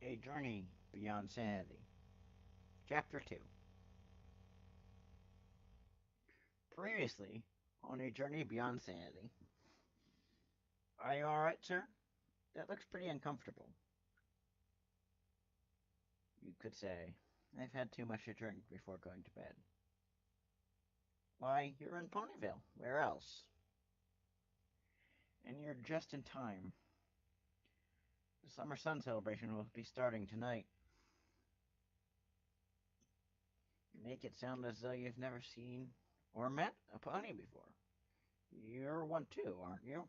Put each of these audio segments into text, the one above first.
A Journey Beyond Sanity. Chapter 2. Previously, on A Journey Beyond Sanity. Are you alright, sir? That looks pretty uncomfortable. You could say, I've had too much to drink before going to bed. Why, you're in Ponyville. Where else? And you're just in time. The Summer Sun celebration will be starting tonight. You make it sound as though you've never seen or met a pony before. You're one too, aren't you?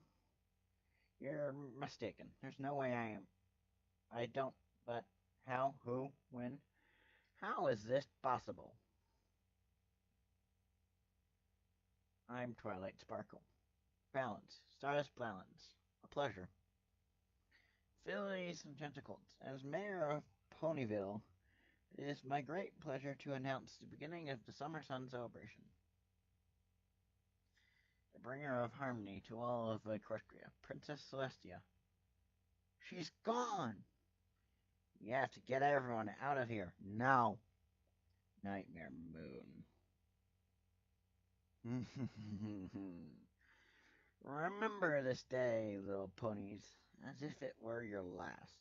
You're mistaken. There's no way I am. I don't, but how, who, when? How is this possible? I'm Twilight Sparkle. Balance. Stardust Balance. A pleasure. Fillies and Tentacles. As mayor of Ponyville, it is my great pleasure to announce the beginning of the Summer Sun celebration. The bringer of harmony to all of Equestria, Princess Celestia. She's gone! You have to get everyone out of here, now! Nightmare Moon. Remember this day, little ponies, as if it were your last.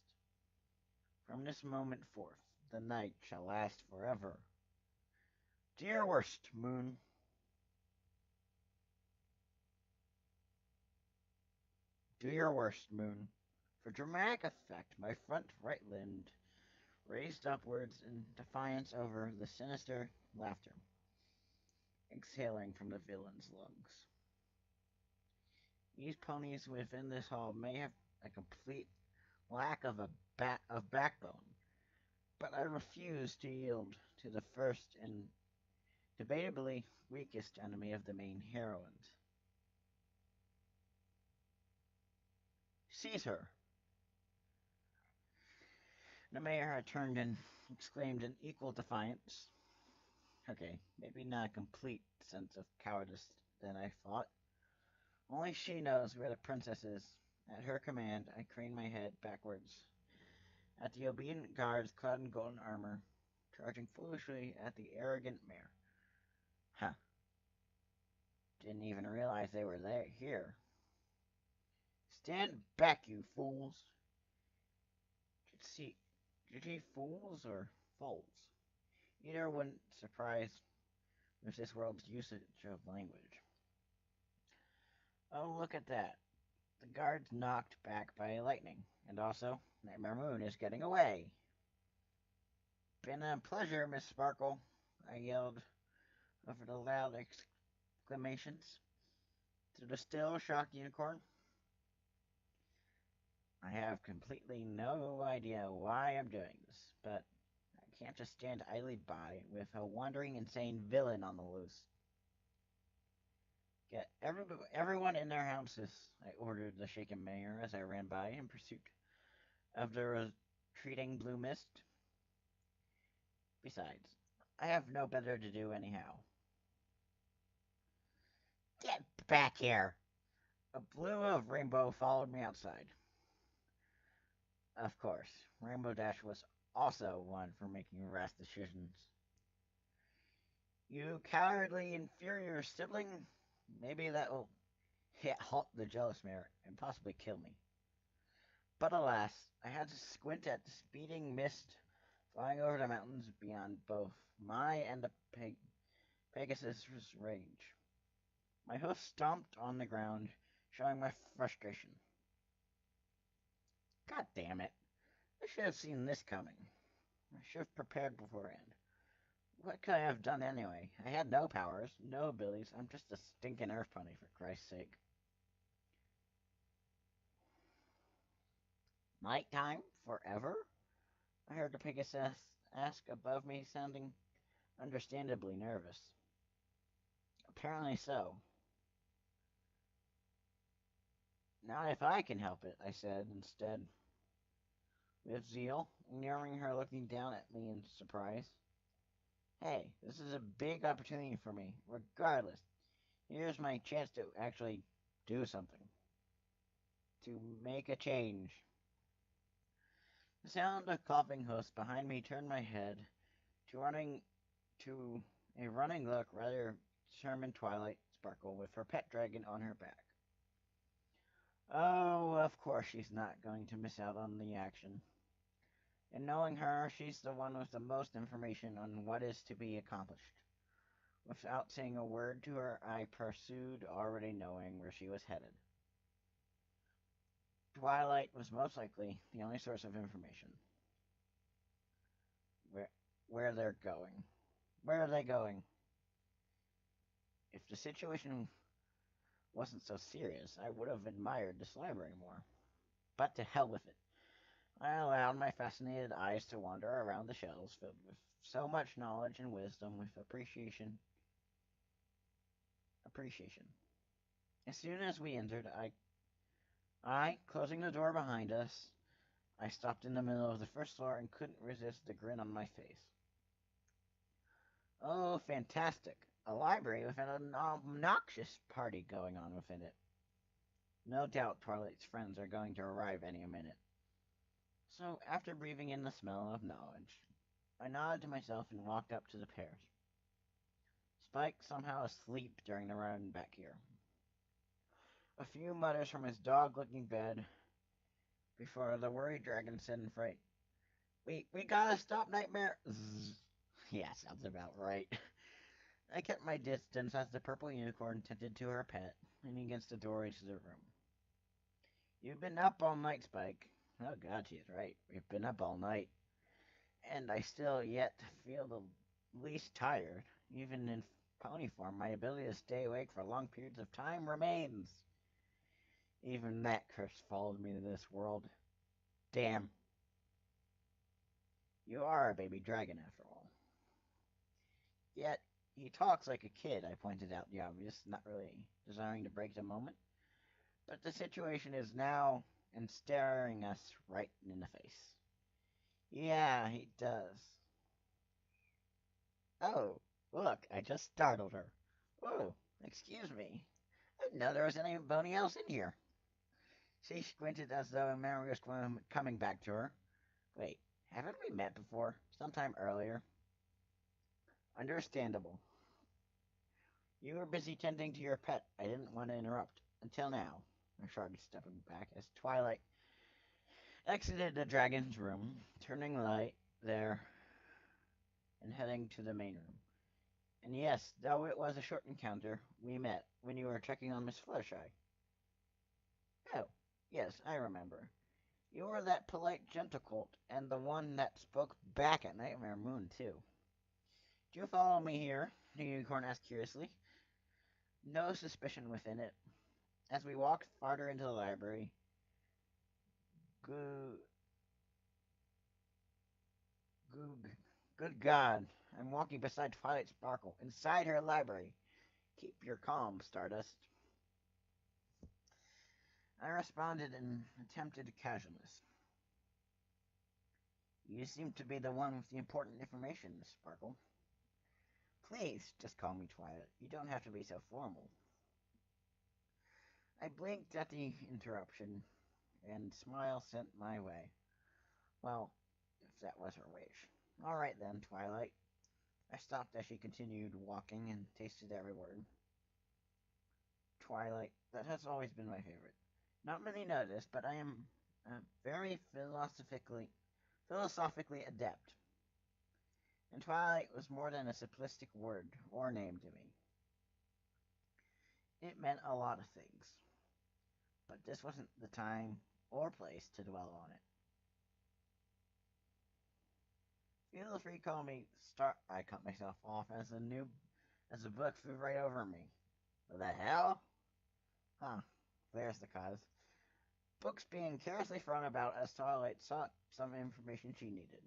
From this moment forth, the night shall last forever. Do your worst, Moon. Do your worst, Moon. For dramatic effect, my front right limb raised upwards in defiance over the sinister laughter, exhaling from the villain's lungs. These ponies within this hall may have a complete lack of backbone, but I refuse to yield to the first and debatably weakest enemy of the main heroines. Seize her! The mayor had turned and exclaimed in equal defiance. Okay, maybe not a complete sense of cowardice than I thought. Only she knows where the princess is. At her command, I craned my head backwards at the obedient guards clad in golden armor, charging foolishly at the arrogant mayor. Huh. Didn't even realize they were here. Stand back, you fools. Did he fools or foals? Either wouldn't surprise with this world's usage of language. Oh, look at that. The guard's knocked back by lightning, and also, Nightmare Moon is getting away. Been a pleasure, Miss Sparkle, I yelled over the loud exclamations to the still shocked unicorn. I have completely no idea why I'm doing this, but I can't just stand idly by with a wandering, insane villain on the loose. Get everyone in their houses, I ordered the shaken mayor as I ran by in pursuit of the retreating blue mist. Besides, I have no better to do anyhow. Get back here! A blue of Rainbow followed me outside. Of course, Rainbow Dash was also one for making rash decisions. You cowardly, inferior sibling! Maybe that will halt the jealous mayor and possibly kill me. But alas, I had to squint at the speeding mist flying over the mountains beyond both my and the Pegasus' range. My hoof stomped on the ground, showing my frustration. God damn it. I should have seen this coming. I should have prepared beforehand. What could I have done anyway? I had no powers, no abilities. I'm just a stinking earth pony, for Christ's sake. Nighttime? Forever? I heard the Pegasus ask above me, sounding understandably nervous. Apparently so. Not if I can help it, I said instead, with zeal, ignoring her looking down at me in surprise. Hey, this is a big opportunity for me. Regardless, here's my chance to actually do something. To make a change. The sound of coughing hoofs behind me turned my head to running to a running look rather determined Twilight Sparkle with her pet dragon on her back. Oh, of course she's not going to miss out on the action. And knowing her, she's the one with the most information on what is to be accomplished. Without saying a word to her, I pursued, already knowing where she was headed. Twilight was most likely the only source of information. Where they're going. Where are they going? If the situation wasn't so serious, I would have admired this library more. But to hell with it. I allowed my fascinated eyes to wander around the shelves filled with so much knowledge and wisdom with appreciation. As soon as we entered, I, closing the door behind us, I stopped in the middle of the first floor and couldn't resist the grin on my face. Oh, fantastic. A library with an obnoxious party going on within it. No doubt Twilight's friends are going to arrive any minute. So, after breathing in the smell of knowledge, I nodded to myself and walked up to the pairs. Spike somehow asleep during the run back here. A few mutters from his dog-looking bed before the worried dragon said in fright, We gotta stop Nightmare. Zzz. Yeah, sounds about right. I kept my distance as the purple unicorn tended to her pet, leaning against the doorway to the room. You've been up all night, Spike. Oh God, she's right. We've been up all night. And I still yet feel the least tired. Even in pony form, my ability to stay awake for long periods of time remains. Even that curse followed me to this world. Damn. You are a baby dragon, after all. Yet, he talks like a kid, I pointed out the obvious, not really desiring to break the moment. But the situation is now and staring us right in the face. Yeah, he does. Oh, look, I just startled her. Oh, excuse me. I didn't know there was anybody else in here. She squinted as though a memory was coming back to her. Wait, haven't we met before? Sometime earlier? Understandable. You were busy tending to your pet. I didn't want to interrupt. Until now. I shrugged, stepping back as Twilight exited the dragon's room, turning light there and heading to the main room. And yes, though it was a short encounter, we met when you were checking on Miss Fluttershy. Oh, yes, I remember. You were that polite gentlecolt, and the one that spoke back at Nightmare Moon, too. Do you follow me here? The unicorn asked curiously. No suspicion within it. As we walked farther into the library, good God, I'm walking beside Twilight Sparkle, inside her library. Keep your calm, Stardust. I responded in attempted casualness. You seem to be the one with the important information, Miss Sparkle. Please, just call me Twilight. You don't have to be so formal. I blinked at the interruption, and smile sent my way. Well, if that was her wish. All right then, Twilight. I stopped as she continued walking and tasted every word. Twilight, that has always been my favorite. Not many know this, but I am very philosophically adept. And Twilight was more than a simplistic word or name to me. It meant a lot of things. But this wasn't the time or place to dwell on it. Feel free to call me Star. I cut myself off as the book flew right over me. What the hell? Huh. There's the cause. Books being carelessly thrown about as Twilight sought some information she needed.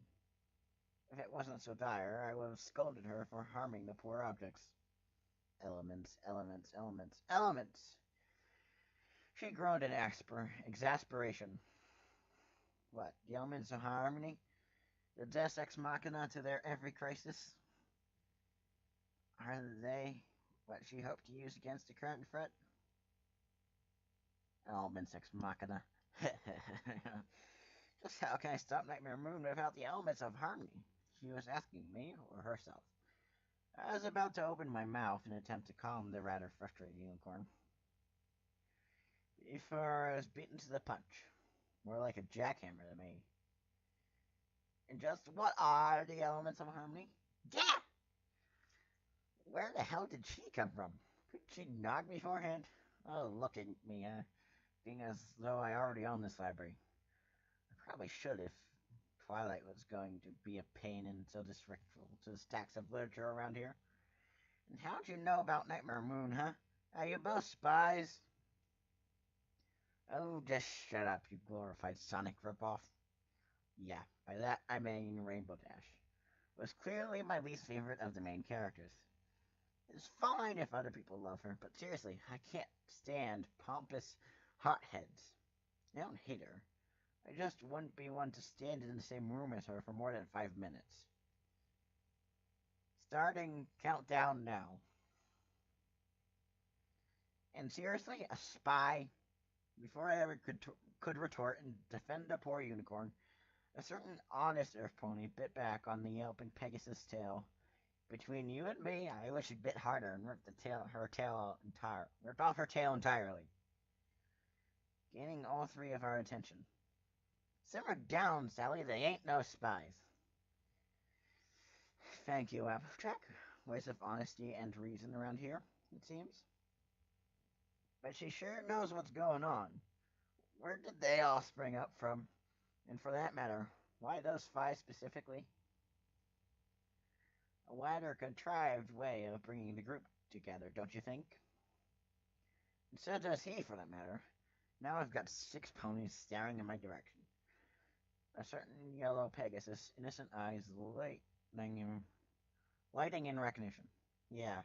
If it wasn't so dire, I would have scolded her for harming the poor objects. Elements, elements, elements, elements! She groaned in exasperation. What, the elements of harmony? The deus ex machina to their every crisis? Are they what she hoped to use against the current threat? Elements ex machina. Just how can I stop Nightmare Moon without the elements of harmony? She was asking me or herself. I was about to open my mouth in an attempt to calm the rather frustrated unicorn before I was beaten to the punch, more like a jackhammer to me. And just what are the elements of harmony? Yeah! Where the hell did she come from? Couldn't she knock beforehand? Oh, look at me, being as though I already own this library. I probably should if Twilight was going to be a pain and so disrespectful to the stacks of literature around here. And how'd you know about Nightmare Moon, huh? Are you both spies? Oh, just shut up, you glorified Sonic ripoff. Yeah, by that I mean Rainbow Dash. Was clearly my least favorite of the main characters. It's fine if other people love her, but seriously, I can't stand pompous hotheads. I don't hate her. I just wouldn't be one to stand in the same room as her for more than 5 minutes. Starting countdown now. And seriously, a spy? Before I ever could retort and defend the poor unicorn, a certain honest earth pony bit back on the yelping Pegasus' tail. Between you and me, I wish it bit harder and ripped off her tail entirely, gaining all three of our attention. Simmer down, Sally. They ain't no spies. Thank you, Applejack. Voice of honesty and reason around here, it seems. But she sure knows what's going on. Where did they all spring up from? And for that matter, why those five specifically? A wider, contrived way of bringing the group together, don't you think? And so does he, for that matter. Now I've got 6 ponies staring in my direction. A certain yellow Pegasus, innocent eyes lighting in recognition. Yeah,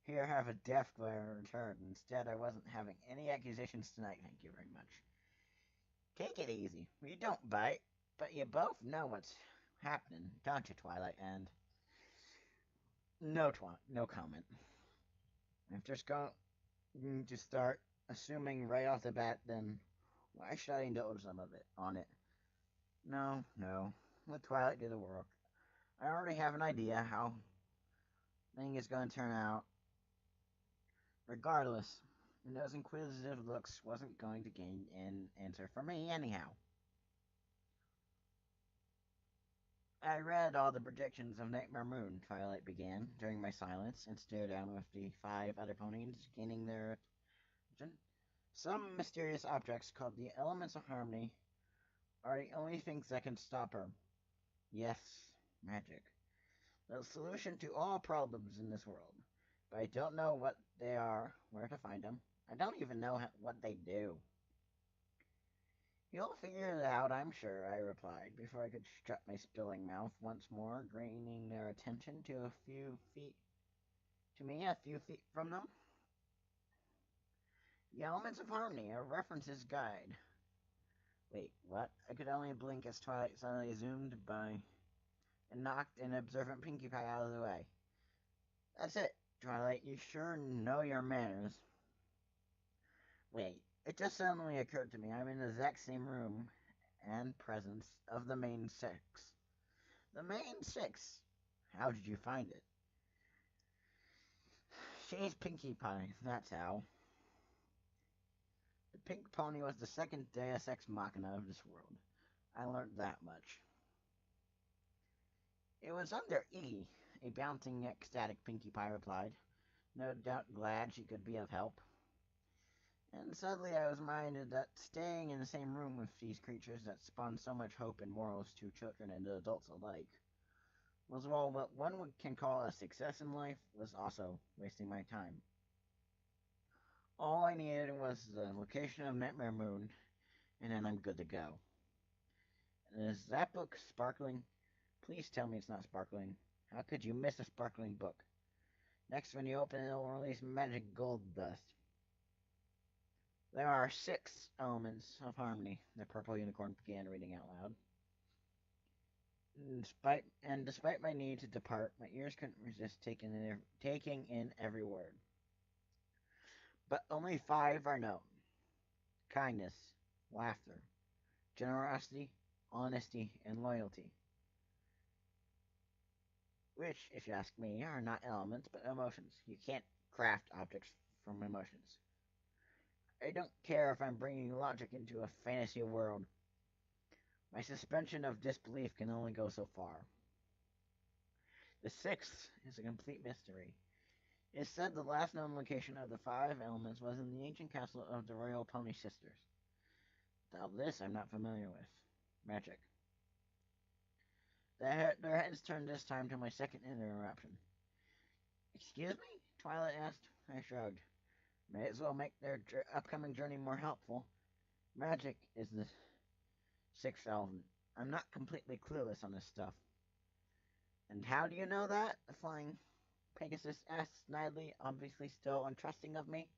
here I have a death glare in return. Instead, I wasn't having any accusations tonight, thank you very much. Take it easy. You don't bite, but you both know what's happening, don't you, Twilight? And no comment. If there's going to start assuming right off the bat, then why should I indulge some of it on it? No. Let Twilight do the work. I already have an idea how thing is going to turn out. Regardless, those inquisitive looks wasn't going to gain an answer for me anyhow. I read all the predictions of Nightmare Moon, Twilight began, during my silence, and stared down with the 5 other ponies gaining their attention. Some mysterious objects called the elements of harmony are the only things that can stop her. Yes, magic. The solution to all problems in this world. But I don't know what they are, where to find them. I don't even know what they do. You'll figure it out, I'm sure, I replied, before I could shut my spilling mouth once more, draining their attention to a few feet from them. The Elements of Harmony, a references guide. Wait, what? I could only blink as Twilight suddenly zoomed by and knocked an observant Pinkie Pie out of the way. That's it, Twilight, you sure know your manners. Wait, it just suddenly occurred to me I'm in the exact same room and presence of the main 6. The main 6? How did you find it? She's Pinkie Pie, that's how. The pink pony was the second Deus Ex Machina of this world. I learned that much. It was under E, a bouncing, ecstatic Pinkie Pie replied, no doubt glad she could be of help. And suddenly I was reminded that staying in the same room with these creatures that spawn so much hope and morals to children and adults alike was, well, what one can call a success in life, was also wasting my time. All I needed was the location of Nightmare Moon, and then I'm good to go. And is that book sparkling? Please tell me it's not sparkling. How could you miss a sparkling book? Next, when you open it, it'll release magic gold dust. There are 6 elements of harmony, the purple unicorn began reading out loud. Despite my need to depart, my ears couldn't resist taking in every word. But only 5 are known. Kindness, laughter, generosity, honesty, and loyalty. Which, if you ask me, are not elements but emotions. You can't craft objects from emotions. I don't care if I'm bringing logic into a fantasy world. My suspension of disbelief can only go so far. The sixth is a complete mystery. It is said the last known location of the five elements was in the ancient castle of the Royal Pony Sisters. Now this I'm not familiar with. Magic. Their heads turned this time to my second interruption. Excuse me? Twilight asked. I shrugged. May as well make their upcoming journey more helpful. Magic is the sixth element. I'm not completely clueless on this stuff. And how do you know that? The flying Pegasus asked snidely, obviously still untrusting of me.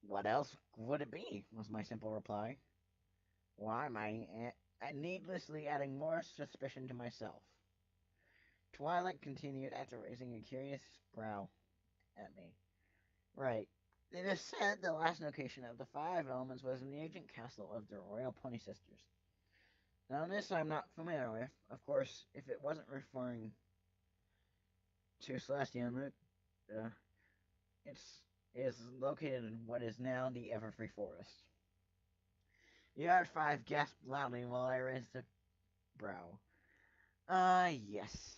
What else would it be? Was my simple reply. Why am I needlessly adding more suspicion to myself? Twilight continued after raising a curious brow at me. Right. It is said the last location of the five elements was in the ancient castle of the Royal Pony Sisters. Now this I'm not familiar with. Of course, if it wasn't referring to Celestian, it is located in what is now the Everfree Forest. The other five gasped loudly while I raised a brow. Yes.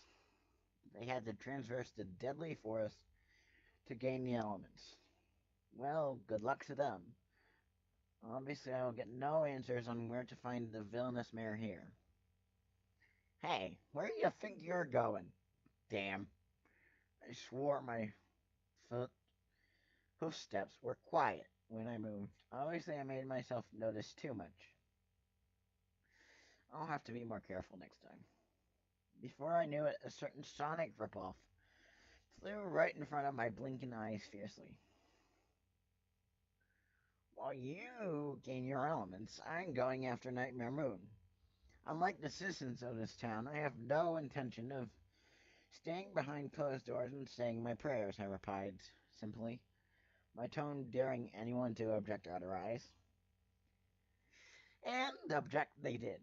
They had to traverse the deadly forest to gain the elements. Well, good luck to them. Obviously, I will get no answers on where to find the villainous mare here. Hey, where do you think you're going? Damn. I swore my hoof steps were quiet when I moved. Obviously, I made myself notice too much. I'll have to be more careful next time. Before I knew it, a certain sonic ripoff flew right in front of my blinking eyes fiercely. While you gain your elements, I'm going after Nightmare Moon. Unlike the citizens of this town, I have no intention of staying behind closed doors and saying my prayers, I replied simply, my tone daring anyone to object otherwise. And object they did.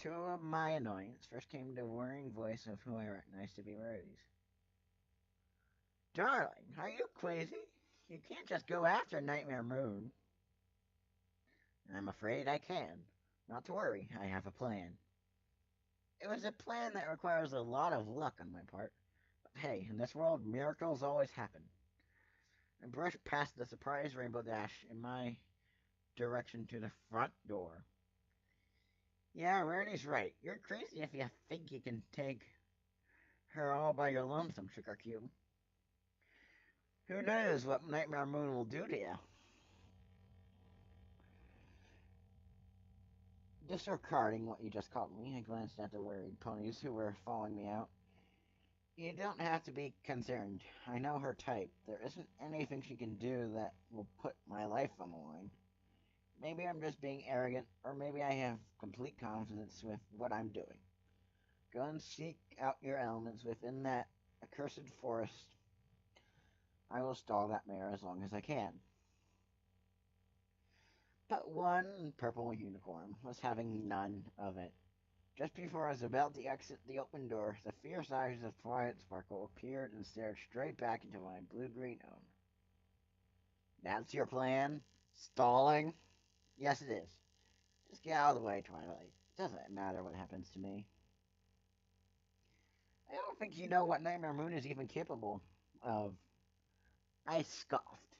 To my annoyance, first came the whirring voice of who I recognized to be Rose. Darling, are you crazy? You can't just go after Nightmare Moon. I'm afraid I can. Not to worry, I have a plan. It was a plan that requires a lot of luck on my part. But hey, in this world, miracles always happen. I brushed past the surprise Rainbow Dash in my direction to the front door. Yeah, Rarity's right. You're crazy if you think you can take her all by your lonesome, Sugar Cube. Who knows what Nightmare Moon will do to you? Disregarding what you just called me, I glanced at the worried ponies who were following me out. You don't have to be concerned. I know her type. There isn't anything she can do that will put my life on the line. Maybe I'm just being arrogant, or maybe I have complete confidence with what I'm doing. Go and seek out your elements within that accursed forest. I will stall that mare as long as I can. But one purple unicorn was having none of it. Just before I was about to exit the open door, the fierce eyes of Twilight Sparkle appeared and stared straight back into my blue-green own. That's your plan? Stalling? Yes, it is. Just get out of the way, Twilight. It doesn't matter what happens to me. I don't think you know what Nightmare Moon is even capable of. I scoffed.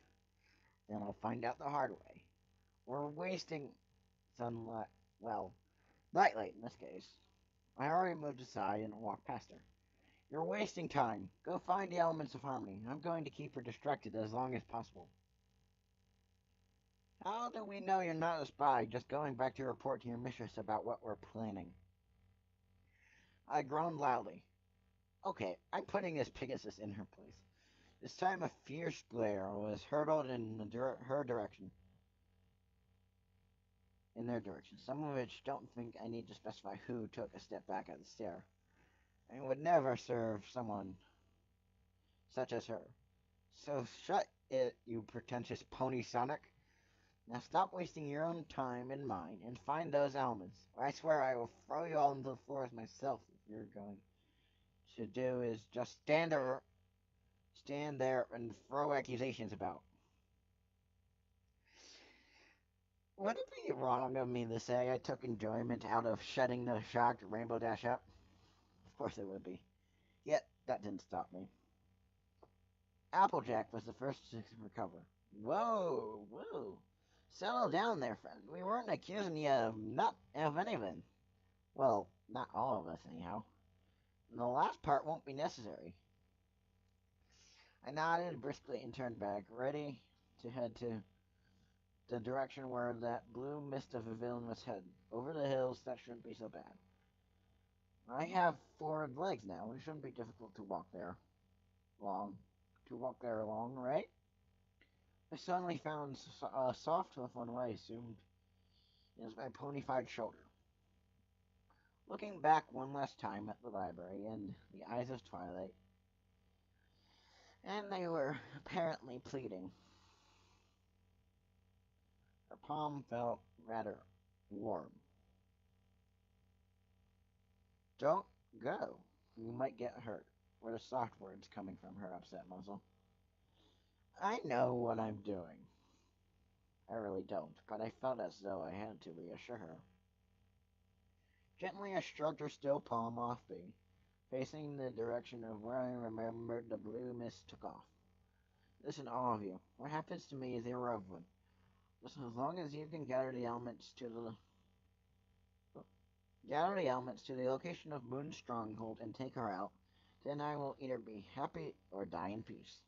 Then I'll find out the hard way. We're wasting sunlight. Well, nightlight in this case. I already moved aside and walked past her. You're wasting time. Go find the elements of harmony. I'm going to keep her distracted as long as possible. How do we know you're not a spy just going back to report to your mistress about what we're planning? I groaned loudly. Okay, I'm putting this Pegasus in her place. This time a fierce glare was hurled in her direction. In their direction, some of which don't think I need to specify who took a step back at the stair. I would never serve someone such as her. So shut it, you pretentious pony Sonic. Now stop wasting your own time and mine and find those elements. Or I swear I will throw you all into the floors myself if you're going to do is just stand there and throw accusations about. Would it be wrong of me to say I took enjoyment out of shedding the shocked Rainbow Dash up? Of course it would be. Yet, that didn't stop me. Applejack was the first to recover. Whoa, whoa. Settle down there, friend. We weren't accusing you of anything. Well, not all of us, anyhow. And the last part won't be necessary. I nodded briskly and turned back, ready to head to the direction where that blue mist of a villain was headed. Over the hills, that shouldn't be so bad. I have 4 legs now. It shouldn't be difficult to walk there long, right? I suddenly found a soft hoof on what I assumed is my ponyfied shoulder. Looking back one last time at the library and the eyes of Twilight, and they were apparently pleading. Her palm felt rather warm. Don't go. You might get hurt, were the soft words coming from her upset muzzle. I know what I'm doing. I really don't, but I felt as though I had to reassure her. Gently I shrugged her still palm off me, facing the direction of where I remembered the blue mist took off. Listen, all of you, what happens to me is irrelevant. Just as long as you can gather the elements to the location of Moon's stronghold and take her out, then I will either be happy or die in peace.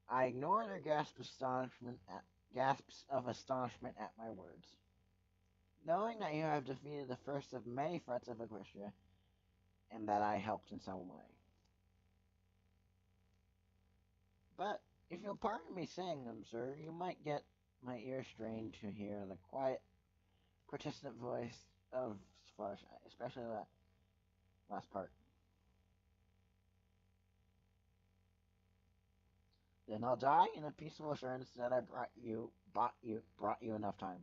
I ignored her gasps of astonishment at my words. Knowing that you have defeated the first of many threats of Equestria, and that I helped in some way. But, if you'll pardon me saying them, sir, you might get my ears strained to hear the quiet, persistent voice of Splash, especially that last part. Then I'll die in a peaceful assurance that I brought you enough time.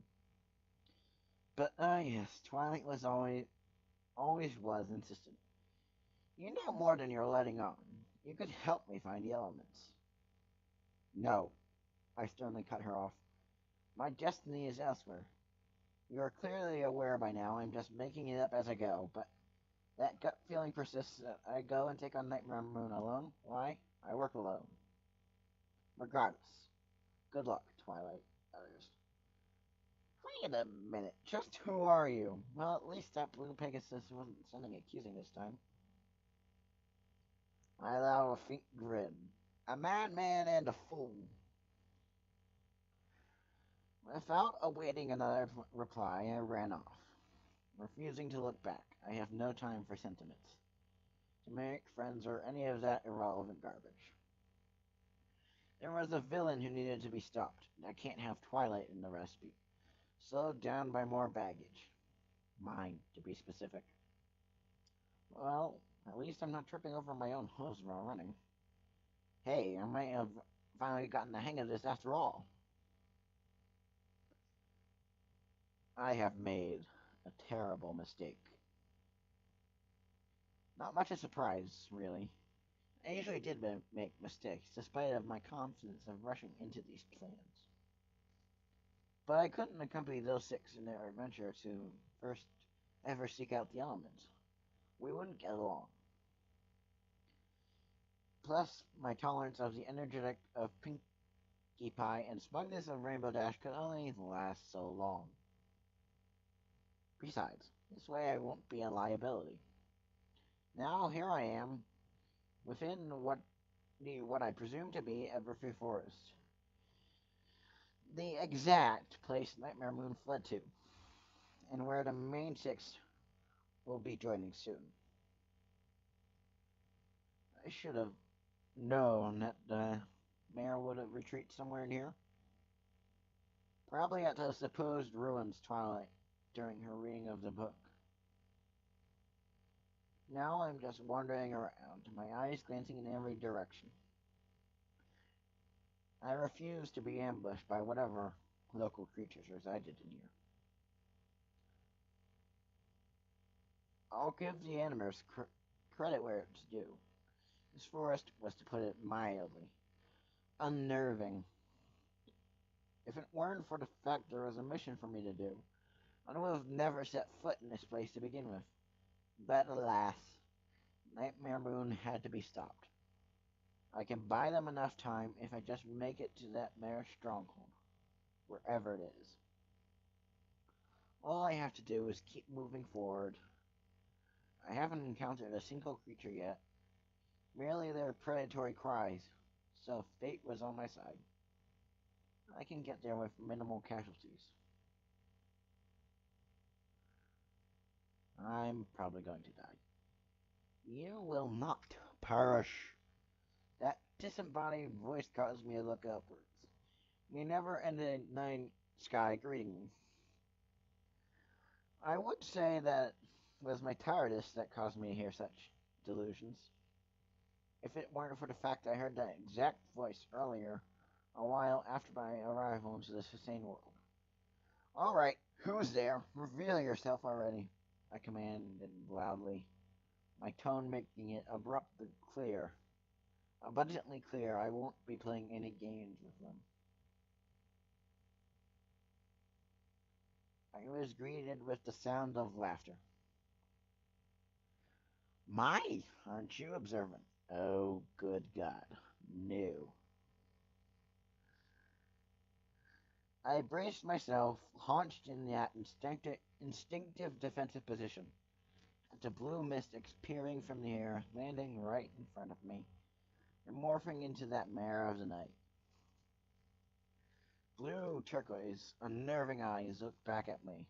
But, yes, Twilight was always was insistent. You know more than you're letting on. You could help me find the elements. No, I sternly cut her off. My destiny is elsewhere. You are clearly aware by now I'm just making it up as I go, but that gut feeling persists that I go and take on Nightmare Moon alone. Why? I work alone. Regardless. Good luck, Twilight. Others. Wait a minute. Just who are you? Well, at least that blue Pegasus wasn't sending accusing this time. I allowed a faint grin. A madman and a fool. Without awaiting another reply, I ran off, refusing to look back. I have no time for sentiments, to make friends, or any of that irrelevant garbage. There was a villain who needed to be stopped. I can't have Twilight in the recipe. Slowed down by more baggage. Mine, to be specific. Well, at least I'm not tripping over my own hooves while running. Hey, I might have finally gotten the hang of this after all. I have made a terrible mistake. Not much of a surprise, really. I usually did make mistakes, despite of my confidence of rushing into these plans. But I couldn't accompany those 6 in their adventure to first ever seek out the elements. We wouldn't get along. Plus, my tolerance of the energetic of Pinkie Pie and smugness of Rainbow Dash could only last so long. Besides, this way I won't be a liability. Now here I am, within what I presume to be Everfree Forest. The exact place Nightmare Moon fled to, and where the main 6 will be joining soon. I should have known that the mayor would have retreated somewhere in here. Probably at the supposed ruins Twilight during her reading of the book. Now I'm just wandering around, my eyes glancing in every direction. I refuse to be ambushed by whatever local creatures resided in here. I'll give the animers credit where it's due. This forest was, to put it mildly, unnerving. If it weren't for the fact there was a mission for me to do, I would have never set foot in this place to begin with. But alas, Nightmare Moon had to be stopped. I can buy them enough time if I just make it to that mare's stronghold, wherever it is. All I have to do is keep moving forward. I haven't encountered a single creature yet, merely their predatory cries, so fate was on my side. I can get there with minimal casualties. I'm probably going to die. You will not perish. That disembodied voice caused me to look upwards. You never ended night sky greeting me. I would say that it was my tiredness that caused me to hear such delusions. If it weren't for the fact I heard that exact voice earlier, a while after my arrival into this insane world. Alright, who's there? Reveal yourself already, I commanded loudly, my tone making it abruptly clear. Abundantly clear I won't be playing any games with them. I was greeted with the sound of laughter. My, aren't you observant? Oh, good God, no. I braced myself, haunched in that instinctive defensive position. The blue mist peering from the air, landing right in front of me, and morphing into that mare of the night. Blue turquoise, unnerving eyes looked back at me.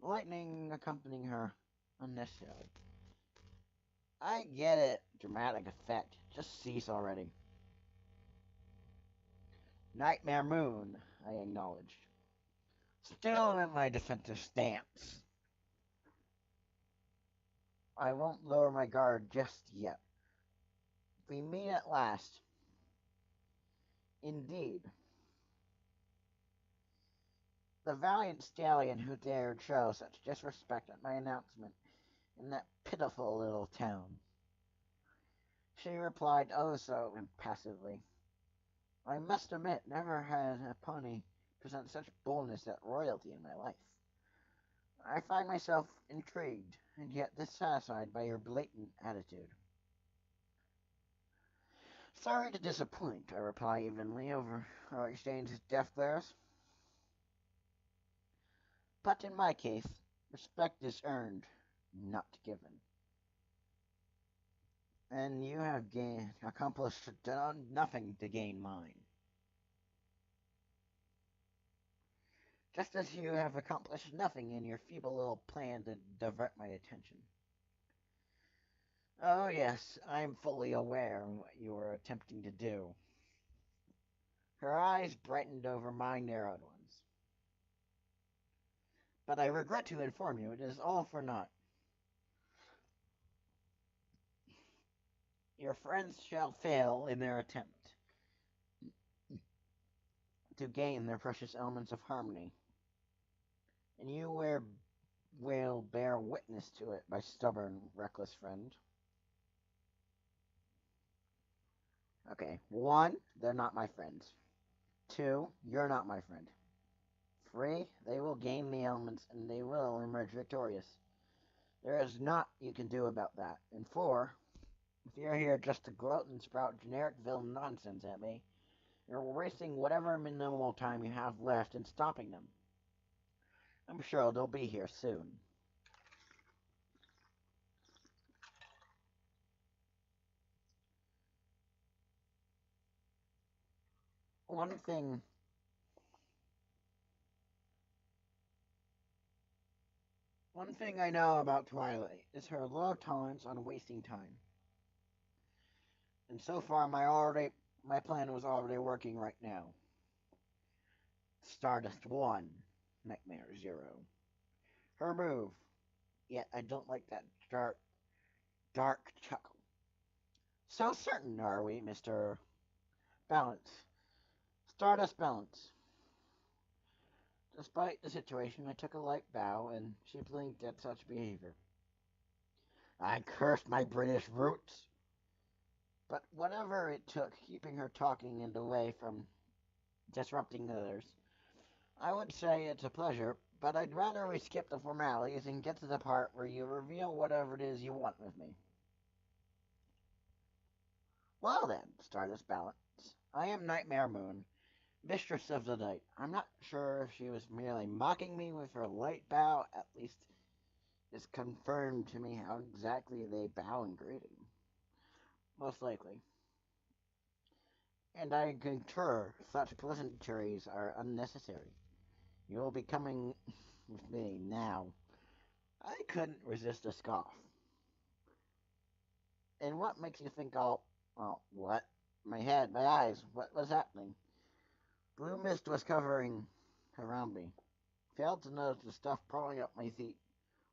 Lightning accompanying her, unnecessary. I get it, dramatic effect. Just cease already. Nightmare Moon, I acknowledged. Still in my defensive stance. I won't lower my guard just yet. We meet at last. Indeed. The valiant stallion who dared show such disrespect at my announcement in that pitiful little town. She replied oh so impassively. I must admit, never had a pony present such boldness at royalty in my life. I find myself intrigued and yet dissatisfied by your blatant attitude. Sorry to disappoint, I reply evenly over our exchange of death glares. But in my case, respect is earned, not given. And you have accomplished nothing to gain mine. Just as you have accomplished nothing in your feeble little plan to divert my attention. Oh yes, I am fully aware of what you are attempting to do. Her eyes brightened over my narrowed ones. But I regret to inform you it is all for naught. Your friends shall fail in their attempt to gain their precious elements of harmony. And you will bear witness to it, my stubborn, reckless friend. Okay, 1, they're not my friends. 2, you're not my friend. 3, they will gain the elements and they will emerge victorious. There is naught you can do about that. And 4, if you're here just to gloat and sprout generic villain nonsense at me, you're wasting whatever minimal time you have left in stopping them. I'm sure they'll be here soon. One thing I know about Twilight is her low tolerance on wasting time. And so far my plan was already working right now. Stardust 1, Nightmare 0. Her move. Yet I don't like that dark chuckle. So certain are we, Mr. Balance. Stardust Balance. Despite the situation, I took a light bow, and she blinked at such behavior. I cursed my British roots. But whatever it took, keeping her talking and away from disrupting others, I would say it's a pleasure, but I'd rather we skip the formalities and get to the part where you reveal whatever it is you want with me. Well then, Stardust Balance, I am Nightmare Moon, mistress of the night. I'm not sure if she was merely mocking me with her light bow, at least it's confirmed to me how exactly they bow in greeting. Most likely. And I concur, such pleasantries are unnecessary. You will be coming with me now. I couldn't resist a scoff. And what makes you think what? My head, my eyes, what was happening? Blue mist was covering around me. Failed to notice the stuff crawling up my feet.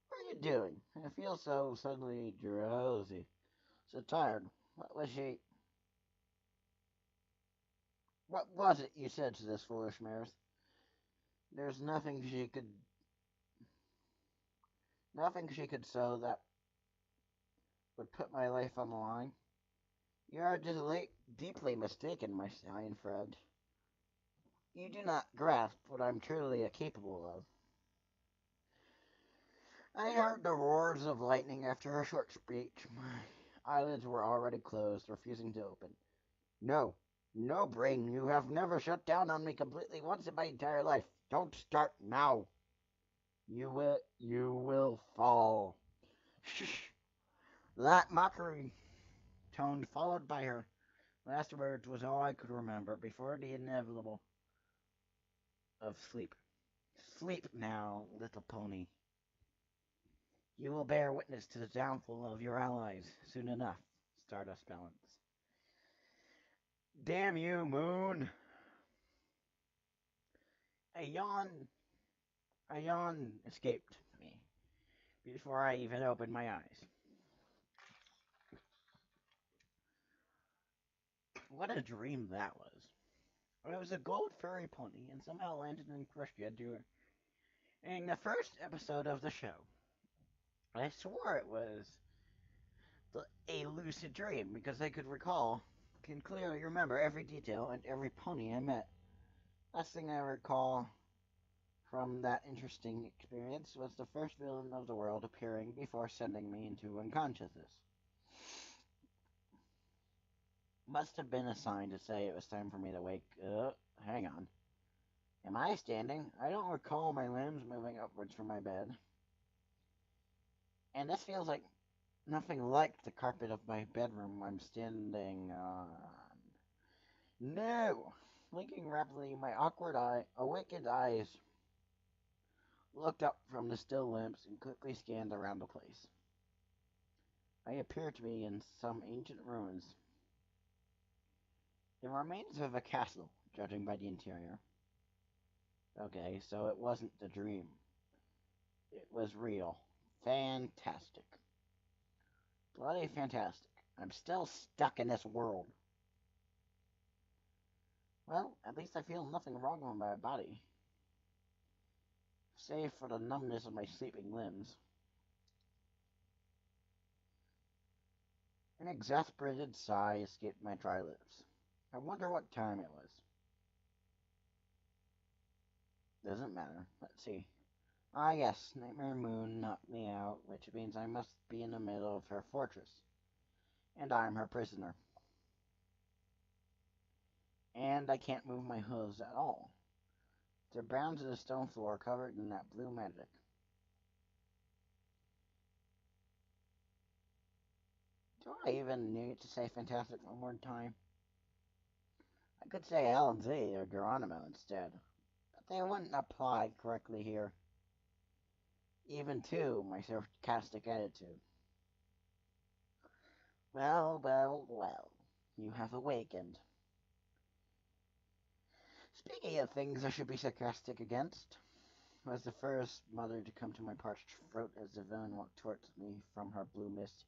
What are you doing? I feel so suddenly drowsy. So tired. What was she? What was it you said to this foolish Maris? There's nothing she could sew that would put my life on the line. You are deeply mistaken, my stallion friend. You do not grasp what I'm truly capable of. I heard the roars of lightning after her short speech. My eyelids were already closed, refusing to open. No, no, brain, you have never shut down on me completely once in my entire life. Don't start now. You will fall. Shh. That mockery tone, followed by her last words, was all I could remember before the inevitable of sleep. Sleep now, little pony. You will bear witness to the downfall of your allies soon enough, Stardust Balance. Damn you, Moon! A yawn, a yawn escaped me before I even opened my eyes. What a dream that was. I was a gold furry pony and somehow landed in Christia during the first episode of the show. I swore it was a lucid dream because I can clearly remember every detail and every pony I met. Last thing I recall from that interesting experience was the first villain of the world appearing before sending me into unconsciousness. Must have been a sign to say it was time for me to wake up. Hang on. Am I standing? I don't recall my limbs moving upwards from my bed. And this feels like nothing like the carpet of my bedroom I'm standing on. No! Blinking rapidly, my awakened eyes looked up from the still lamps and quickly scanned around the place. I appear to be in some ancient ruins. The remains of a castle, judging by the interior. Okay, so it wasn't a dream. It was real. Fantastic. Bloody fantastic. I'm still stuck in this world. Well, at least I feel nothing wrong with my body. Save for the numbness of my sleeping limbs. An exasperated sigh escaped my dry lips. I wonder what time it was. Doesn't matter. Let's see. Ah yes, Nightmare Moon knocked me out, which means I must be in the middle of her fortress. And I'm her prisoner. And I can't move my hooves at all. They're bound to the stone floor covered in that blue magic. Do I even need to say fantastic one more time? I could say L&Z or Geronimo instead, but they wouldn't apply correctly here. Even to my sarcastic attitude. Well, well, well. You have awakened. Speaking of things I should be sarcastic against, was the first mother to come to my parched throat as the villain walked towards me from her blue mist.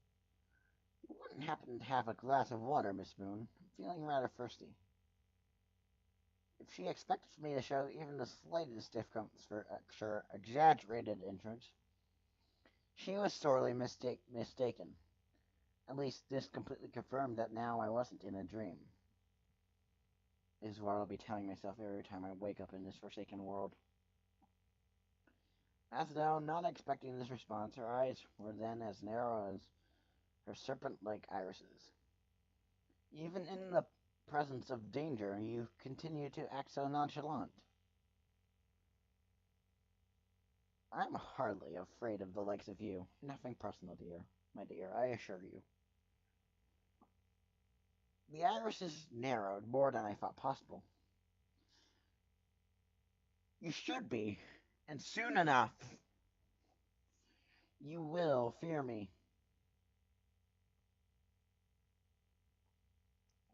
You wouldn't happen to have a glass of water, Miss Moon? I'm feeling rather thirsty. If she expected me to show even the slightest difference for extra exaggerated interest, she was sorely mistaken. At least this completely confirmed that now I wasn't in a dream, is what I'll be telling myself every time I wake up in this forsaken world. As though not expecting this response, her eyes were then as narrow as her serpent-like irises. Even in the presence of danger, you continue to act so nonchalant. I'm hardly afraid of the likes of you. Nothing personal, my dear, I assure you. The irises narrowed more than I thought possible. You should be, and soon enough. You will fear me.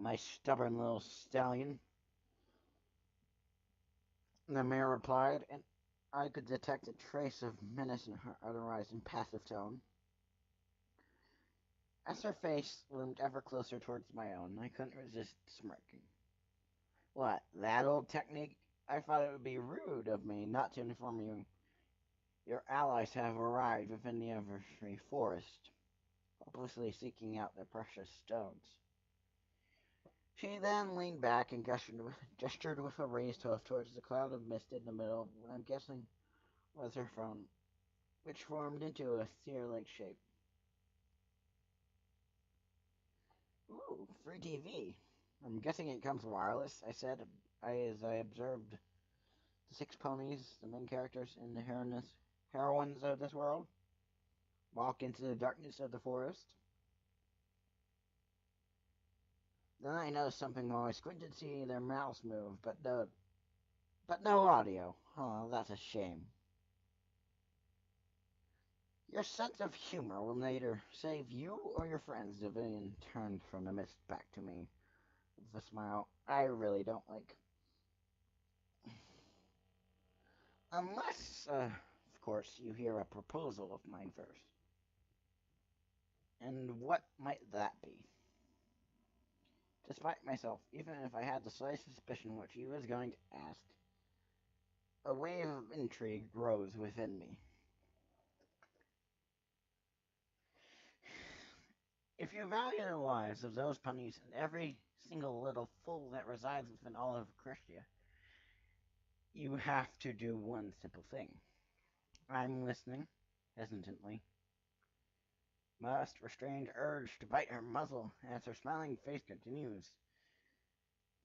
My stubborn little stallion, the mayor replied, and I could detect a trace of menace in her otherwise impassive tone. As her face loomed ever closer towards my own, I couldn't resist smirking. What, that old technique? I thought it would be rude of me not to inform you. Your allies have arrived within the Evertree Forest, hopelessly seeking out their precious stones. She then leaned back and gestured with a raised hoof towards the cloud of mist in the middle of what I'm guessing was her throne, which formed into a sphere-like shape. Ooh, free TV. I'm guessing it comes wireless, I said, as I observed the six ponies, the main characters and the heroines of this world, walk into the darkness of the forest. Then I noticed something more. I squinted to see their mouths move, but no audio. Oh, that's a shame. Your sense of humor will neither save you or your friends, the villain turned from the mist back to me with a smile I really don't like. Unless, of course, you hear a proposal of mine first. And what might that be? Despite myself, even if I had the slightest suspicion what she was going to ask, a wave of intrigue rose within me. If you value the lives of those ponies and every single little fool that resides within all of Christia, you have to do one simple thing. I'm listening, hesitantly. Must restrain the urge to bite her muzzle as her smiling face continues.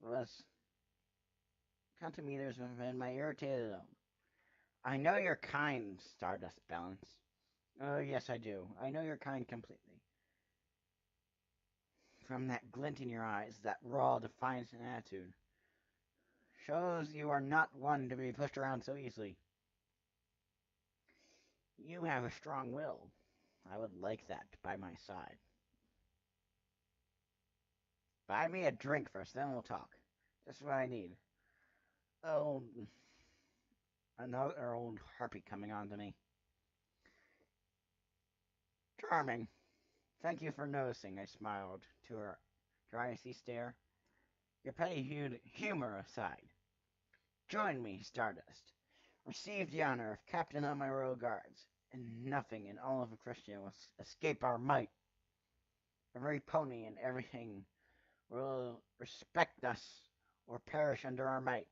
Thus, centimeters within my irritated own. I know you're kind, Stardust Balance. Oh, yes, I do. I know you're kind completely. From that glint in your eyes, that raw defiance and attitude, shows you are not one to be pushed around so easily. You have a strong will. I would like that by my side. Buy me a drink first, then we'll talk. Just what I need. Oh, another old harpy coming on to me. Charming. Thank you for noticing, I smiled to her icy stare. Your petty humor aside. Join me, Stardust. Receive the honor of captain of my royal guards, and nothing in all of Christian will escape our might. Every pony and everything will respect us or perish under our might.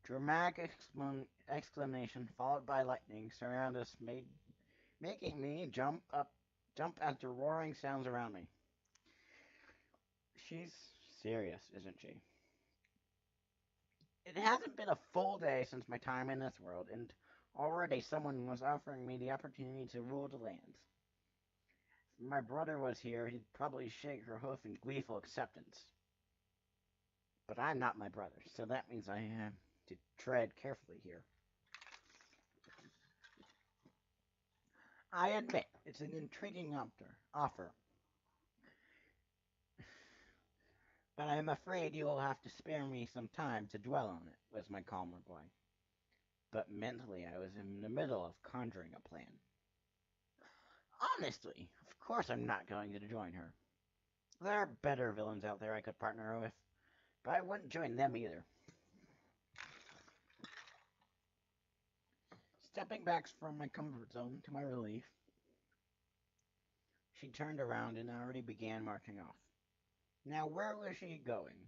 Dramatic exclamation followed by lightning surround us, making me jump at the roaring sounds around me. She's serious, isn't she? It hasn't been a full day since my time in this world, and already someone was offering me the opportunity to rule the lands. If my brother was here, he'd probably shake her hoof in gleeful acceptance. But I'm not my brother, so that means I have to tread carefully here. I admit it's an intriguing offer, but I'm afraid you will have to spare me some time to dwell on it, was my calm reply. But mentally I was in the middle of conjuring a plan. Honestly, of course I'm not going to join her. There are better villains out there I could partner with. but I wouldn't join them either. Stepping back from my comfort zone to my relief, she turned around and already began marching off. Now, where was she going?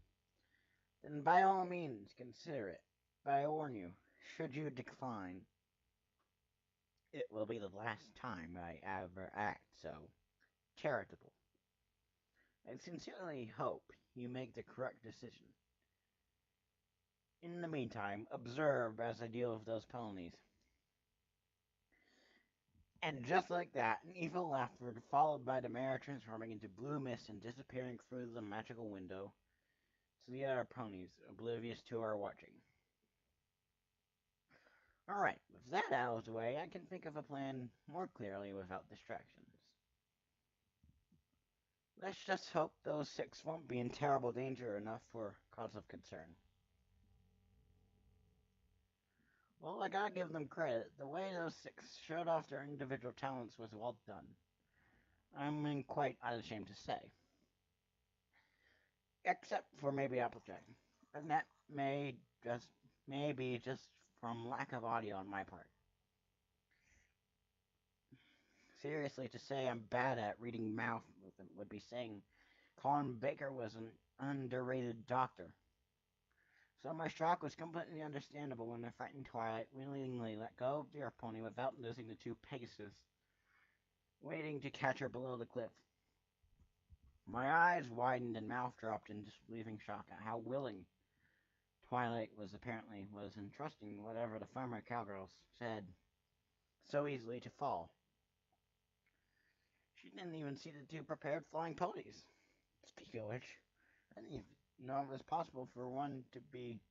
Then by all means consider it. But I warn you, should you decline, it will be the last time I ever act so charitable. I sincerely hope you make the correct decision. In the meantime, observe as I deal with those ponies. And just like that, an evil laughter followed by the mare transforming into blue mist and disappearing through the magical window to the other ponies, oblivious to our watching. Alright, with that out of the way, I can think of a plan more clearly without distractions. Let's just hope those 6 won't be in terrible danger enough for cause of concern. Well, I gotta give them credit. The way those 6 showed off their individual talents was well done. I'm quite unashamed to say. Except for maybe Applejack. And that may be just from lack of audio on my part. Seriously, to say I'm bad at reading mouth movement would be saying Colin Baker was an underrated doctor. So my shock was completely understandable when the frightened Twilight willingly let go of the earth pony without losing the 2 Pegasus, waiting to catch her below the cliff. My eyes widened and mouth dropped in disbelieving shock at how willing Twilight was entrusting whatever the farmer cowgirls said so easily to fall. She didn't even see the 2 prepared flying ponies. Speaking of which, I didn't even know it was possible for one to be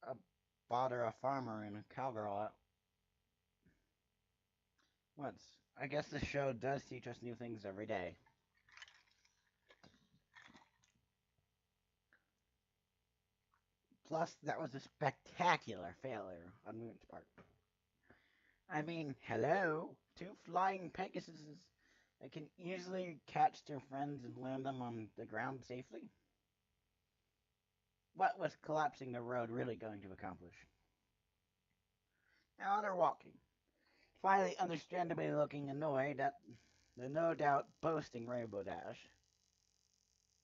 a bother a farmer and a cowgirl at once. I guess the show does teach us new things every day. Plus, that was a spectacular failure on Moon's part. I mean, hello? 2 flying Pegasuses that can easily catch their friends and land them on the ground safely? What was collapsing the road really going to accomplish? Now they're walking, finally understandably looking annoyed at the no doubt boasting Rainbow Dash.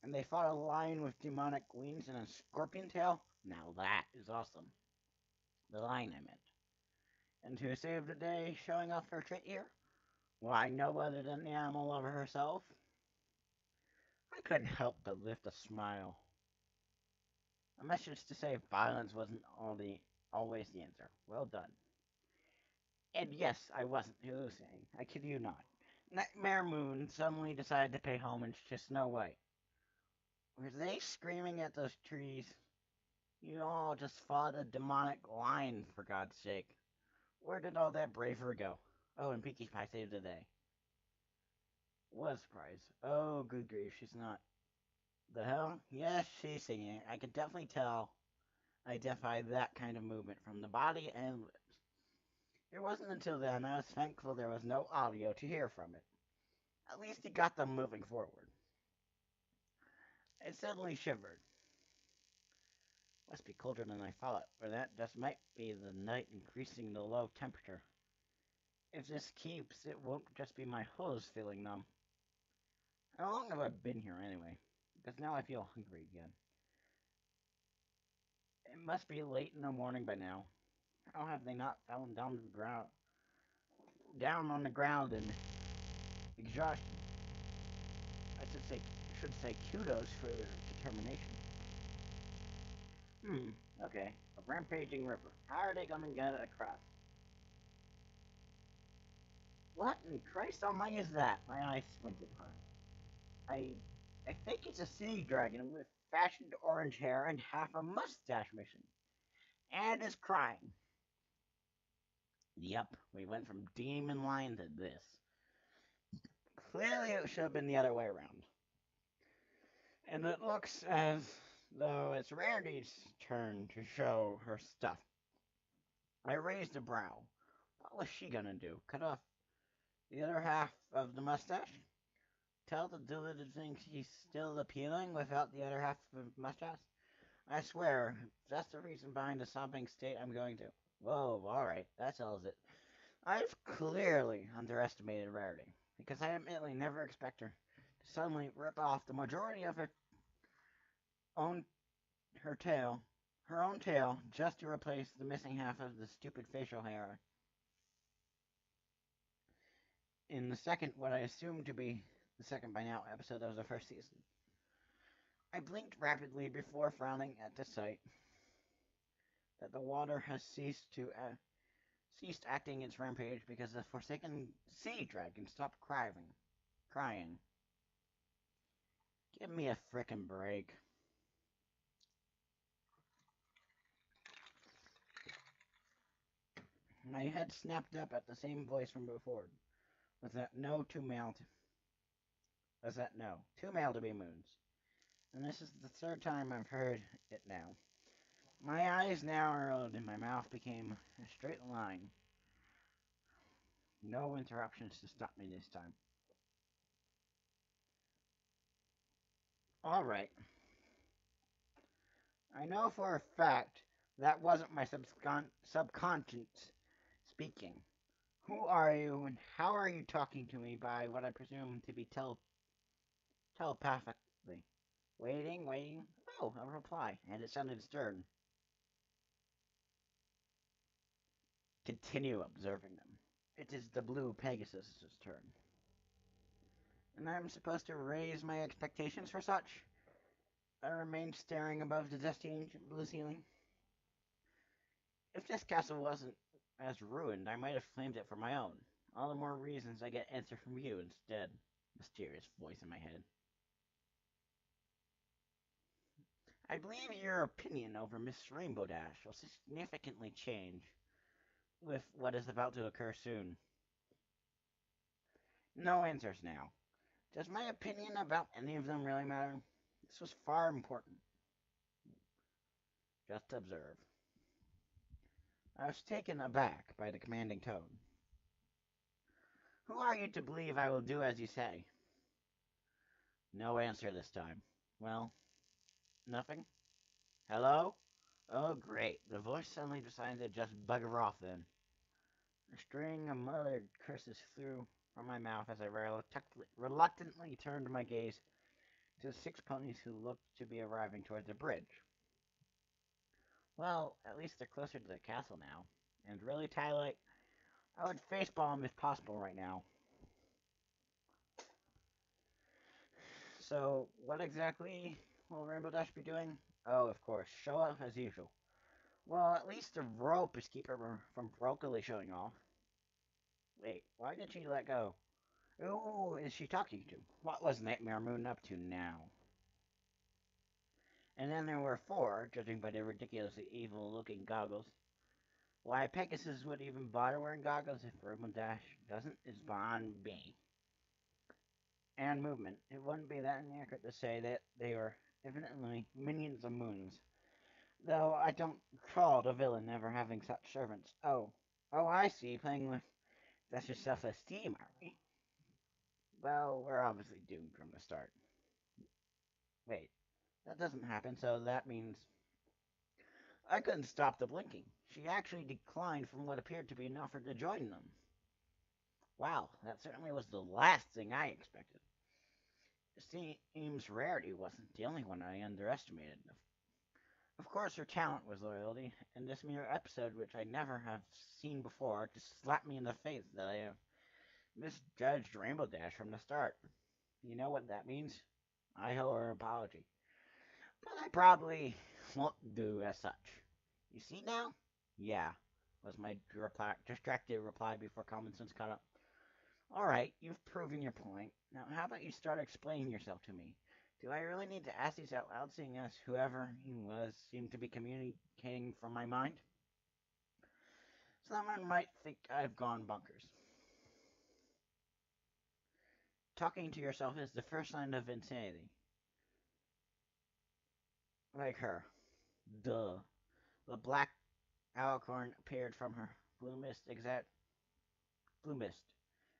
And they fought a lion with demonic wings and a scorpion tail? Now that is awesome. The lion, I meant. And to save the day showing off her trait here? Why, no other than the animal lover herself. I couldn't help but lift a smile. A message to say violence wasn't always the answer. Well done. And yes, I wasn't hallucinating. I kid you not. Nightmare Moon suddenly decided to pay homage to Snow White. Were they screaming at those trees? You all just fought a demonic lion, for God's sake. Where did all that bravery go? Oh, and Pinkie Pie saved the day. What a surprise. Oh, good grief, she's not. The hell? Yes, she's singing. I can definitely tell. Identify that kind of movement from the body and lips. It wasn't until then I was thankful there was no audio to hear from it. At least it got them moving forward. I suddenly shivered. Must be colder than I thought, or that just might be the night increasing the low temperature. If this keeps, it won't just be my hose feeling numb. How long have I been here anyway? Because now I feel hungry again. It must be late in the morning by now. How have they not fallen down on the ground in exhaustion? I should say kudos for their determination. Okay. A rampaging river. How are they gonna get it across? What in Christ almighty is that? My eyes squinted hard. I think it's a sea dragon with fashioned orange hair and half a mustache mission. And is crying. Yep, we went from demon lion to this. Clearly it should have been the other way around. And it looks as though it's Rarity's turn to show her stuff. I raised a brow. What was she gonna do? Cut off the other half of the mustache? tell the deluded thing she's still appealing without the other half of the mustache? I swear, that's the reason behind the sobbing state I'm going to. Whoa, alright, that settles it. I've clearly underestimated Rarity, because I admittedly never expect her to suddenly rip off the majority of own her tail, her own tail, just to replace the missing half of the stupid facial hair in the second, what I assume to be the second by now episode of the first season. I blinked rapidly before frowning at the sight that the water has ceased acting its rampage because the forsaken sea dragon stopped crying. Give me a frickin' break. My head snapped up at the same voice from before. Was that too male to be moons? And this is the third time I've heard it now. My eyes narrowed and my mouth became a straight line. No interruptions to stop me this time. Alright. I know for a fact that wasn't my subconscious speaking. Who are you and how are you talking to me by what I presume to be telepathically? Waiting. Oh, a reply, and it sounded stern. Continue observing them. It is the blue Pegasus' turn. And I'm supposed to raise my expectations for such? I remained staring above the dusty blue ceiling. If this castle wasn't as ruined, I might have claimed it for my own. All the more reasons I get answer from you instead. Mysterious voice in my head. I believe your opinion over Miss Rainbow Dash will significantly change with what is about to occur soon. No answers now. Does my opinion about any of them really matter? This was far important. Just observe. I was taken aback by the commanding tone. Who are you to believe I will do as you say? No answer this time. Well, nothing? Hello? Oh, great. The voice suddenly decided to just bugger off then. A string of muttered curses flew from my mouth as I reluctantly turned my gaze to the 6 ponies who looked to be arriving towards the bridge. Well, at least they're closer to the castle now. And really, Twilight, I would facepalm if possible right now. So, what exactly will Rainbow Dash be doing? Oh, of course, show off as usual. Well, at least the rope is keeping her from brokily showing off. Wait, why did she let go? Who is she talking to? What was Nightmare Moon up to now? And then there were 4, judging by their ridiculously evil-looking goggles. Why Pegasus would even bother wearing goggles if Rainbow Dash doesn't is beyond me. And movement. It wouldn't be that inaccurate to say that they were evidently minions of moons. Though I don't recall the villain ever having such servants. Oh, I see. Playing with that's your self-esteem, are we? Well, we're obviously doomed from the start. Wait, that doesn't happen, so that means I couldn't stop the blinking. She actually declined from what appeared to be an offer to join them. Wow, that certainly was the last thing I expected. It seems Rarity wasn't the only one I underestimated. Of course, her talent was loyalty, and this mere episode, which I never have seen before, just slapped me in the face that I have misjudged Rainbow Dash from the start. You know what that means? I owe her an apology. But I probably won't do as such. You see now? Yeah, was my distracted reply before common sense caught up. Alright, you've proven your point. Now how about you start explaining yourself to me? Do I really need to ask these out loud, seeing as whoever he was seemed to be communicating from my mind? Someone might think I've gone bonkers. Talking to yourself is the first sign of insanity. Like her. Duh. The black alicorn appeared from her blue mist,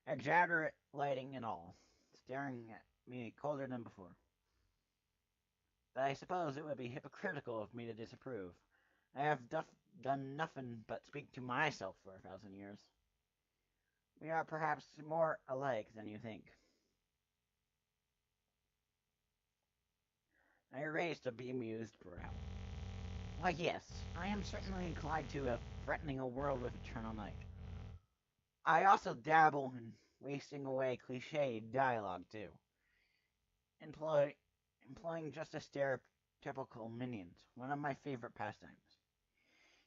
exaggerate lighting and all, staring me colder than before. But I suppose it would be hypocritical of me to disapprove. I have done nothing but speak to myself for 1,000 years. We are perhaps more alike than you think. I raised a bemused brow. Why, yes, I am certainly inclined to threatening a world with eternal night. I also dabble in wasting away cliched dialogue, too. Employ, employing just a stereotypical minions, one of my favorite pastimes.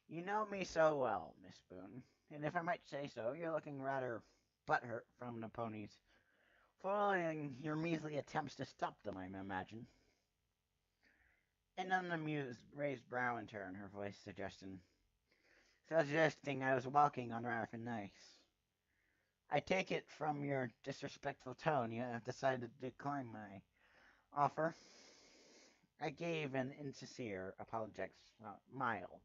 You know me so well, Miss Boone, and if I might say so, you're looking rather butthurt from the ponies, following your measly attempts to stop them, I imagine. An unamused raised brow in turn, her voice suggesting I was walking on rather thin ice. I take it from your disrespectful tone you have decided to decline my offer. I gave an insincere apologetic smile.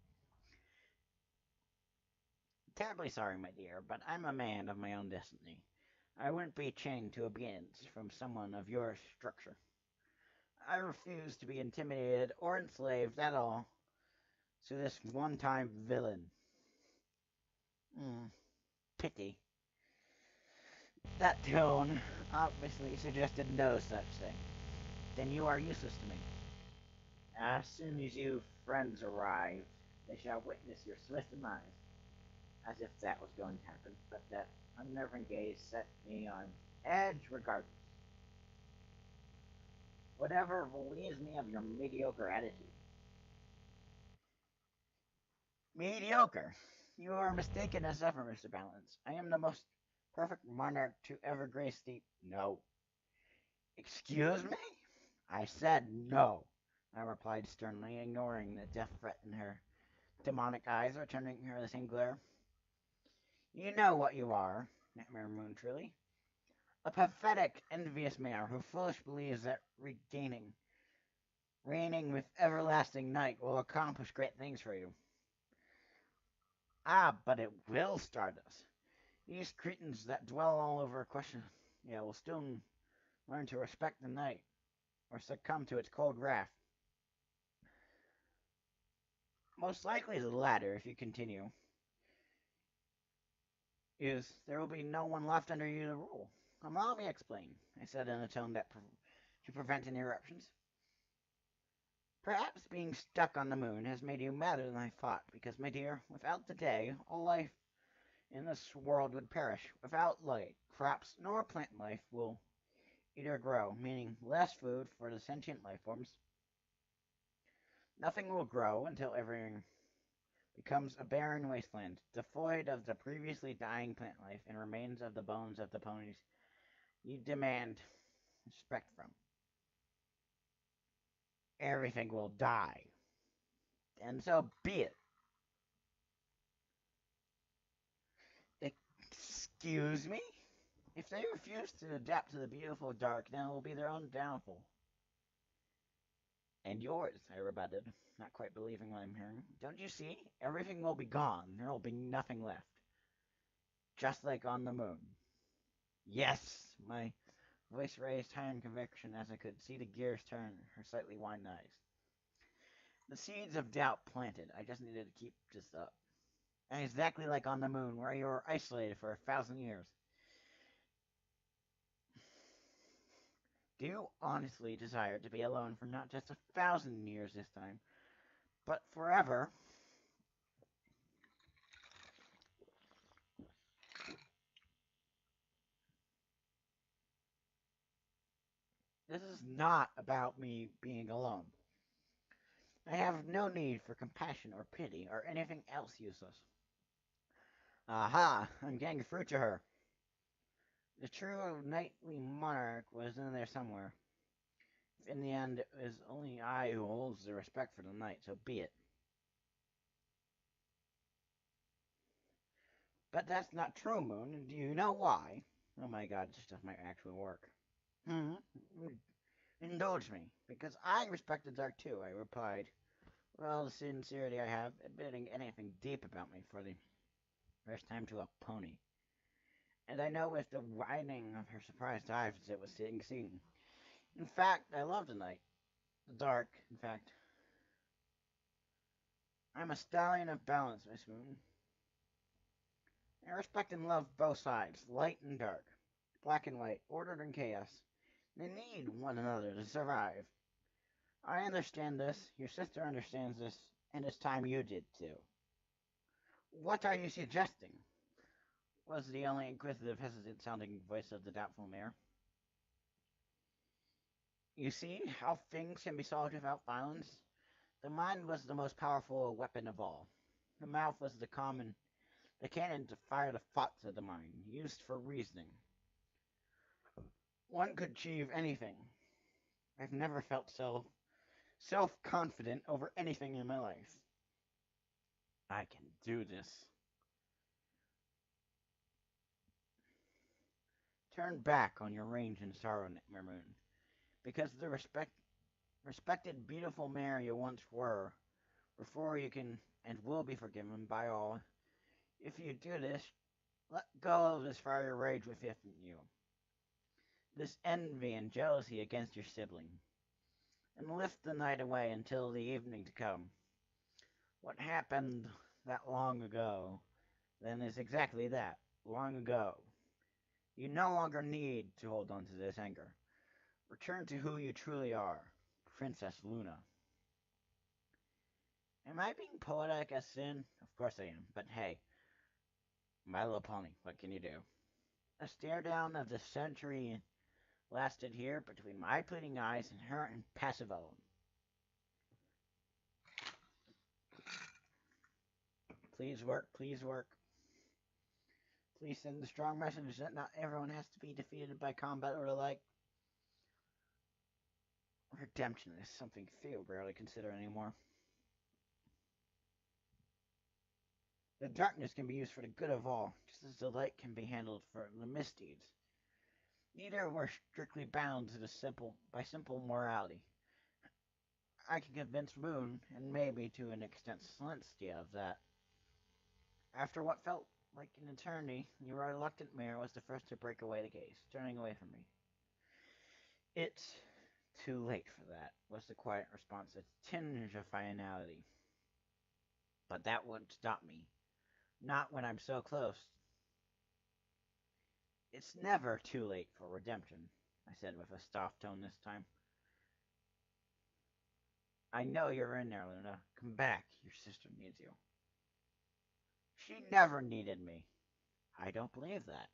Terribly sorry, my dear, but I'm a man of my own destiny. I wouldn't be chained to obedience from someone of your structure. I refuse to be intimidated or enslaved at all to this one-time villain. Pity. That tone obviously suggested no such thing. Then you are useless to me. As soon as you friends arrive, they shall witness your swift demise. As if that was going to happen, but that unnerving gaze set me on edge regardless. Whatever relieves me of your mediocre attitude. Mediocre? You are mistaken as ever, Mr. Balance. I am the most perfect monarch to ever grace the... No. Excuse me? I said no, I replied sternly, ignoring the death threat in her demonic eyes, returning her the same glare. You know what you are, Nightmare Moon truly. A pathetic, envious man who foolishly believes that reigning with everlasting night will accomplish great things for you. Ah, but it will, Stardust. These cretins that dwell all over a question, will soon learn to respect the night, or succumb to its cold wrath. Most likely the latter, if you continue, is there will be no one left under you to rule. Allow me to explain, I said in a tone to prevent interruptions. Perhaps being stuck on the moon has made you madder than I thought, because, my dear, without the day, all life in this world would perish. Without light, crops nor plant life will either grow, meaning less food for the sentient life forms. Nothing will grow until everything becomes a barren wasteland, devoid of the previously dying plant life and remains of the bones of the ponies you demand respect from. Everything will die. And so be it. Excuse me? If they refuse to adapt to the beautiful dark, then it will be their own downfall. And yours, I rebutted, not quite believing what I'm hearing. Don't you see? Everything will be gone. There will be nothing left. Just like on the moon. Yes, my voice raised high in conviction as I could see the gears turn her slightly widened eyes. The seeds of doubt planted. I just needed to keep this up. And exactly like on the moon, where you were isolated for 1,000 years. Do you honestly desire to be alone for not just 1,000 years this time, but forever? This is not about me being alone. I have no need for compassion or pity or anything else useless. Aha! I'm getting through to her. The true knightly monarch was in there somewhere. If in the end it is only I who holds the respect for the night, so be it. But that's not true, Moon, and do you know why? Oh my god, this stuff might actually work. Indulge me, because I respect the dark too, I replied. With all the sincerity I have, admitting anything deep about me for the first time to a pony. And I know with the widening of her surprised eyes it was seen. In fact, I love the night. The dark, in fact. I'm a stallion of balance, Miss Moon. I respect and love both sides, light and dark, black and white, order and chaos. They need one another to survive. I understand this, your sister understands this, and it's time you did too. What are you suggesting? Was the only inquisitive, hesitant sounding voice of the doubtful mayor. You see how things can be solved without violence? The mind was the most powerful weapon of all. The mouth was the cannon to fire the thoughts of the mind, used for reasoning. One could achieve anything. I've never felt so self-confident over anything in my life. I can do this. Turn back on your rage and sorrow, Nightmare Moon, because the respected, beautiful mayor you once were, before you can and will be forgiven by all. If you do this, let go of this fiery rage within you, this envy and jealousy against your sibling, and lift the night away until the evening to come. What happened that long ago, then, is exactly that, long ago. You no longer need to hold on to this anger. Return to who you truly are, Princess Luna. Am I being poetic as sin? Of course I am, but hey, My Little Pony, what can you do? A stare down of the century lasted here between my pleading eyes and her impassive own. Please work, please work. Please send the strong message that not everyone has to be defeated by combat or the like. Redemption is something few rarely consider anymore. The darkness can be used for the good of all, just as the light can be handled for the misdeeds. Neither were strictly bound to by simple morality. I can convince Moon, and maybe to an extent Celestia, of that. After what felt like an eternity, the reluctant mayor was the first to break away the case, turning away from me. It's too late for that, was the quiet response, a tinge of finality. But that wouldn't stop me. Not when I'm so close. It's never too late for redemption, I said with a soft tone this time. I know you're in there, Luna. Come back. Your sister needs you. She never needed me. I don't believe that.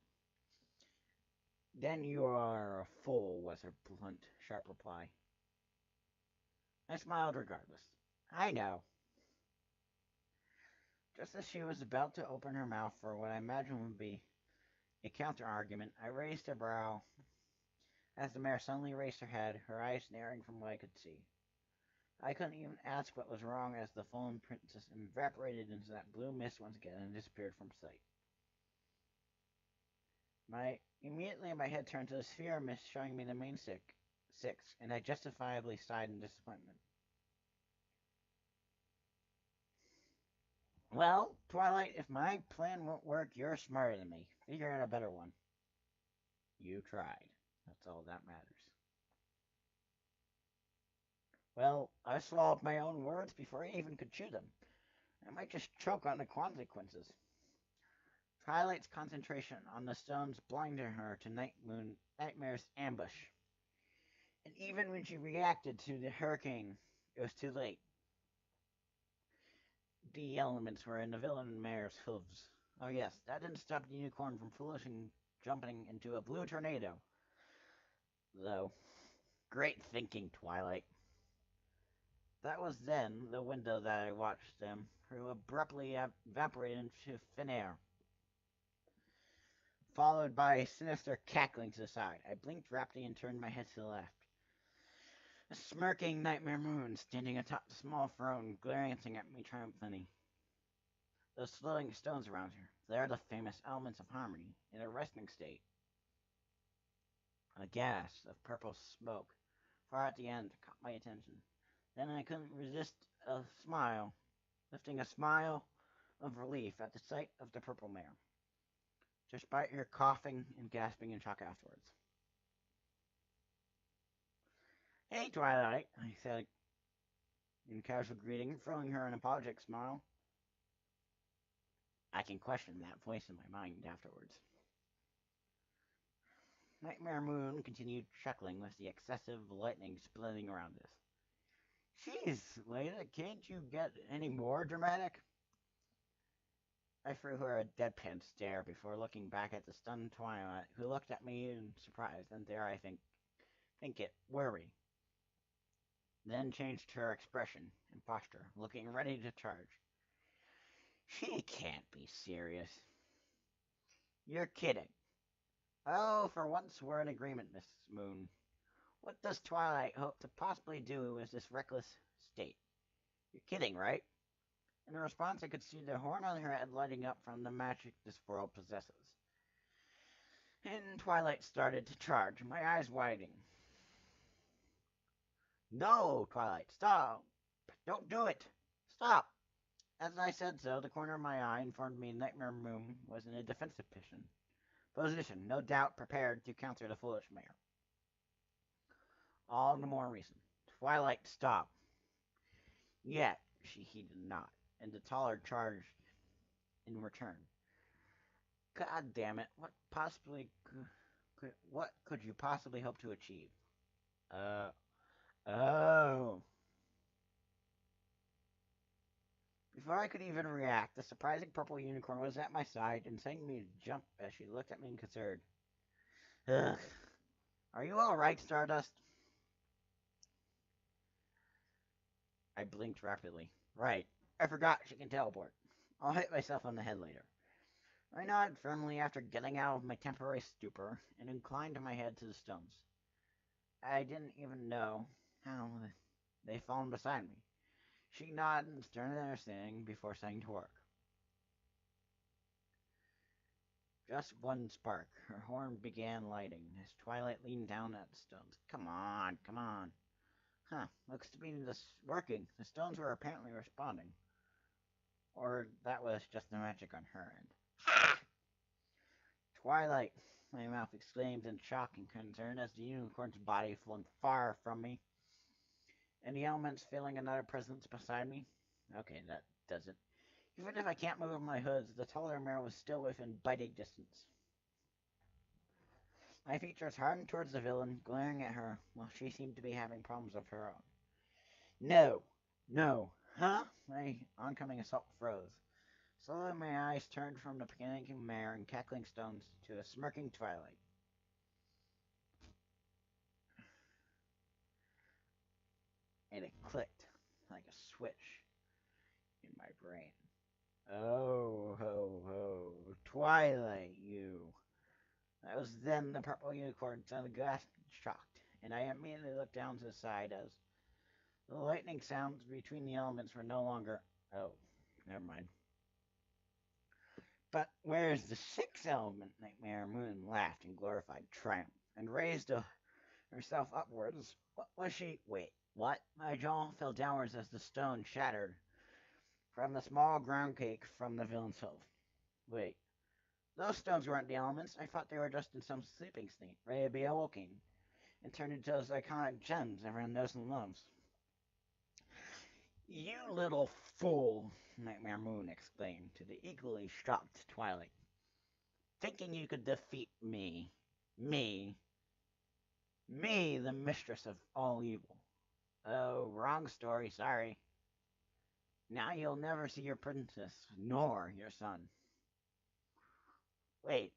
Then you are a fool, was her blunt, sharp reply. I smiled regardless. I know. Just as she was about to open her mouth for what I imagined would be a counter-argument, I raised a brow as the mare suddenly raised her head, her eyes narrowing from what I could see. I couldn't even ask what was wrong as the fallen princess evaporated into that blue mist once again and disappeared from sight. Immediately my head turned to the sphere of mist showing me the main six, and I justifiably sighed in disappointment. Well, Twilight, if my plan won't work, you're smarter than me. Figure out a better one. You tried. That's all that matters. Well, I swallowed my own words before I even could chew them. I might just choke on the consequences. Twilight's concentration on the stones blinded her to Nightmare's ambush. And even when she reacted to the hurricane, it was too late. The elements were in the villain mare's hooves. Oh yes, that didn't stop the unicorn from foolishly jumping into a blue tornado. Though, great thinking, Twilight. That was then the window that I watched them through abruptly evaporated into thin air, followed by sinister cackling to the side. I blinked rapidly and turned my head to the left. A smirking Nightmare Moon standing atop the small throne, glancing at me triumphantly. Those floating stones around her, they're the famous elements of harmony, in a resting state. A gas of purple smoke, far at the end, caught my attention. Then I couldn't resist a smile, lifting a smile of relief at the sight of the purple mare, despite her coughing and gasping in shock afterwards. Hey, Twilight, I said in casual greeting, throwing her an apologetic smile. I can question that voice in my mind afterwards. Nightmare Moon continued chuckling with the excessive lightning splitting around us. Jeez, Leda, can't you get any more dramatic? I threw her a deadpan stare before looking back at the stunned Twilight, who looked at me in surprise, and there I think it, worry. Then changed her expression and posture, looking ready to charge. She can't be serious. You're kidding. Oh, for once we're in agreement, Miss Moon. What does Twilight hope to possibly do with this reckless state? You're kidding, right? In response, I could see the horn on her head lighting up from the magic this world possesses. And Twilight started to charge, my eyes widening. No, Twilight, stop! Don't do it! Stop! As I said so, the corner of my eye informed me Nightmare Moon was in a defensive position, no doubt prepared to counter the foolish mayor. All the more reason. Twilight, stop. Yet, she heeded not, and the taller charged in return. God damn it, what could you possibly hope to achieve? Oh. Before I could even react, the surprising purple unicorn was at my side, inciting me to jump as she looked at me in concern. Ugh. Are you alright, Stardust? I blinked rapidly. Right. I forgot she can teleport. I'll hit myself on the head later. I nodded firmly after getting out of my temporary stupor and inclined my head to the stones. I didn't even know how they'd fallen beside me. She nodded and stern understanding before setting to work. Just one spark. Her horn began lighting as Twilight leaned down at the stones. Come on, come on. Huh, looks to be working. The stones were apparently responding. Or that was just the magic on her end. Ha! Twilight, my mouth exclaimed in shock and concern as the unicorn's body flung far from me, and the elements feeling another presence beside me. Okay, that does it. Even if I can't move my hoods, the taller mare was still within biting distance. My features hardened towards the villain, glaring at her, while she seemed to be having problems of her own. No! No! Huh? My oncoming assault froze. Slowly my eyes turned from the panicking mare and cackling stones to a smirking Twilight. And it clicked like a switch in my brain. Oh, ho, ho. Twilight, you. That was then the purple unicorn sounded shocked, and I immediately looked down to the side as the lightning sounds between the elements were no longer. Oh, never mind. But where's the sixth element? Nightmare Moon laughed in glorified triumph and raised herself upwards. What was she? Wait, what? My jaw fell downwards as the stone shattered from the small ground cake from the villain's hoof. Wait, those stones weren't the elements. I thought they were just in some sleeping state, ready to be awoken, and turned into those iconic gems everyone knows and loves. You little fool, Nightmare Moon exclaimed to the equally shocked Twilight. Thinking you could defeat me. Me, the mistress of all evil. Oh, wrong story, sorry. Now you'll never see your princess, nor your son. Wait,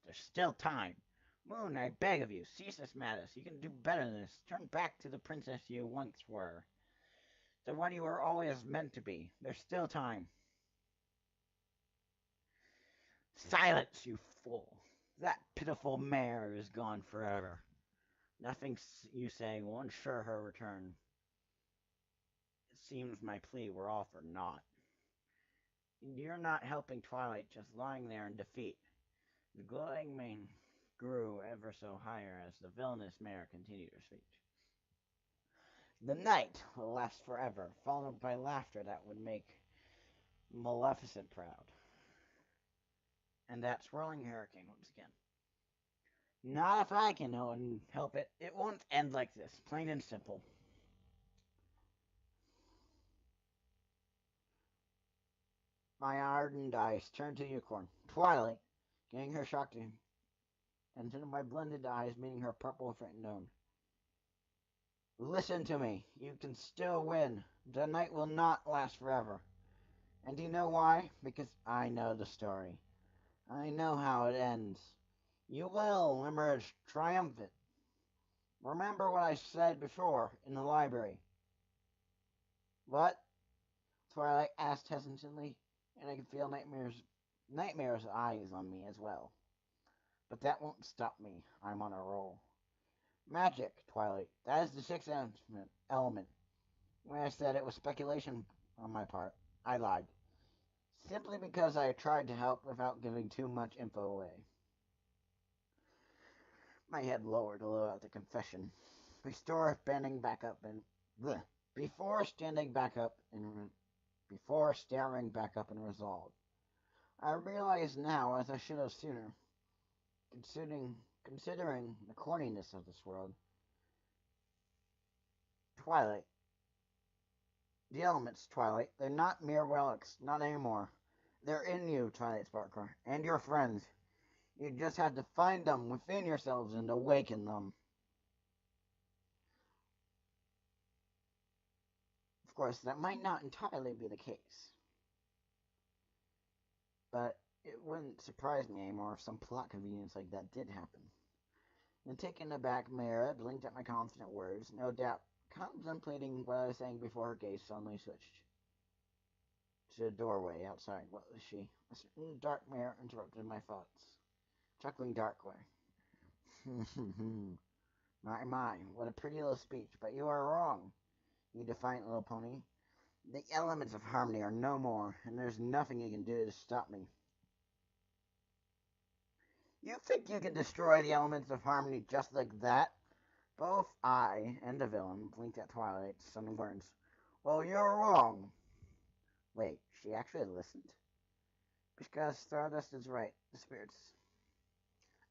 there's still time. Moon, I beg of you, cease this madness. You can do better than this. Turn back to the princess you once were. The one you were always meant to be. There's still time. Silence, you fool. That pitiful mare is gone forever. Nothing you say will ensure her return. It seems my plea were all for naught. You're not helping Twilight, just lying there in defeat. The glowing mane grew ever so higher as the villainous mare continued her speech. The night will last forever, followed by laughter that would make Maleficent proud. And that swirling hurricane once again. Not if I can help it. It won't end like this, plain and simple. My ardent eyes turned to Unicorn. Twilight, getting her shocked into my blended eyes, meeting her purple frightened own. Listen to me. You can still win. The night will not last forever. And do you know why? Because I know the story. I know how it ends. You will emerge triumphant. Remember what I said before in the library. What? Twilight asked hesitantly, and I could feel Nightmare's eyes on me as well. But that won't stop me. I'm on a roll. Magic, Twilight. That is the sixth element. When I said it was speculation on my part, I lied. Simply because I tried to help without giving too much info away. My head lowered a little at the confession. Before standing back up and before staring back up and resolved. I realize now, as I should have sooner, considering the corniness of this world. Twilight. The elements, Twilight. They're not mere relics, not anymore. They're in you, Twilight Sparkler, and your friends. You just have to find them within yourselves and awaken them. Of course, that might not entirely be the case. But it wouldn't surprise me anymore if some plot convenience like that did happen. And taken aback, Mara blinked at my confident words, no doubt contemplating what I was saying before her gaze suddenly switched to the doorway outside. What was she? A certain dark mare interrupted my thoughts, chuckling darkly. My, what a pretty little speech, but you are wrong, you defiant little pony. The elements of harmony are no more, and there's nothing you can do to stop me. You think you can destroy the elements of harmony just like that? Both I and the villain blinked at Twilight, sudden words. Well, you're wrong. Wait, she actually listened? Because Stardust is right. The spirits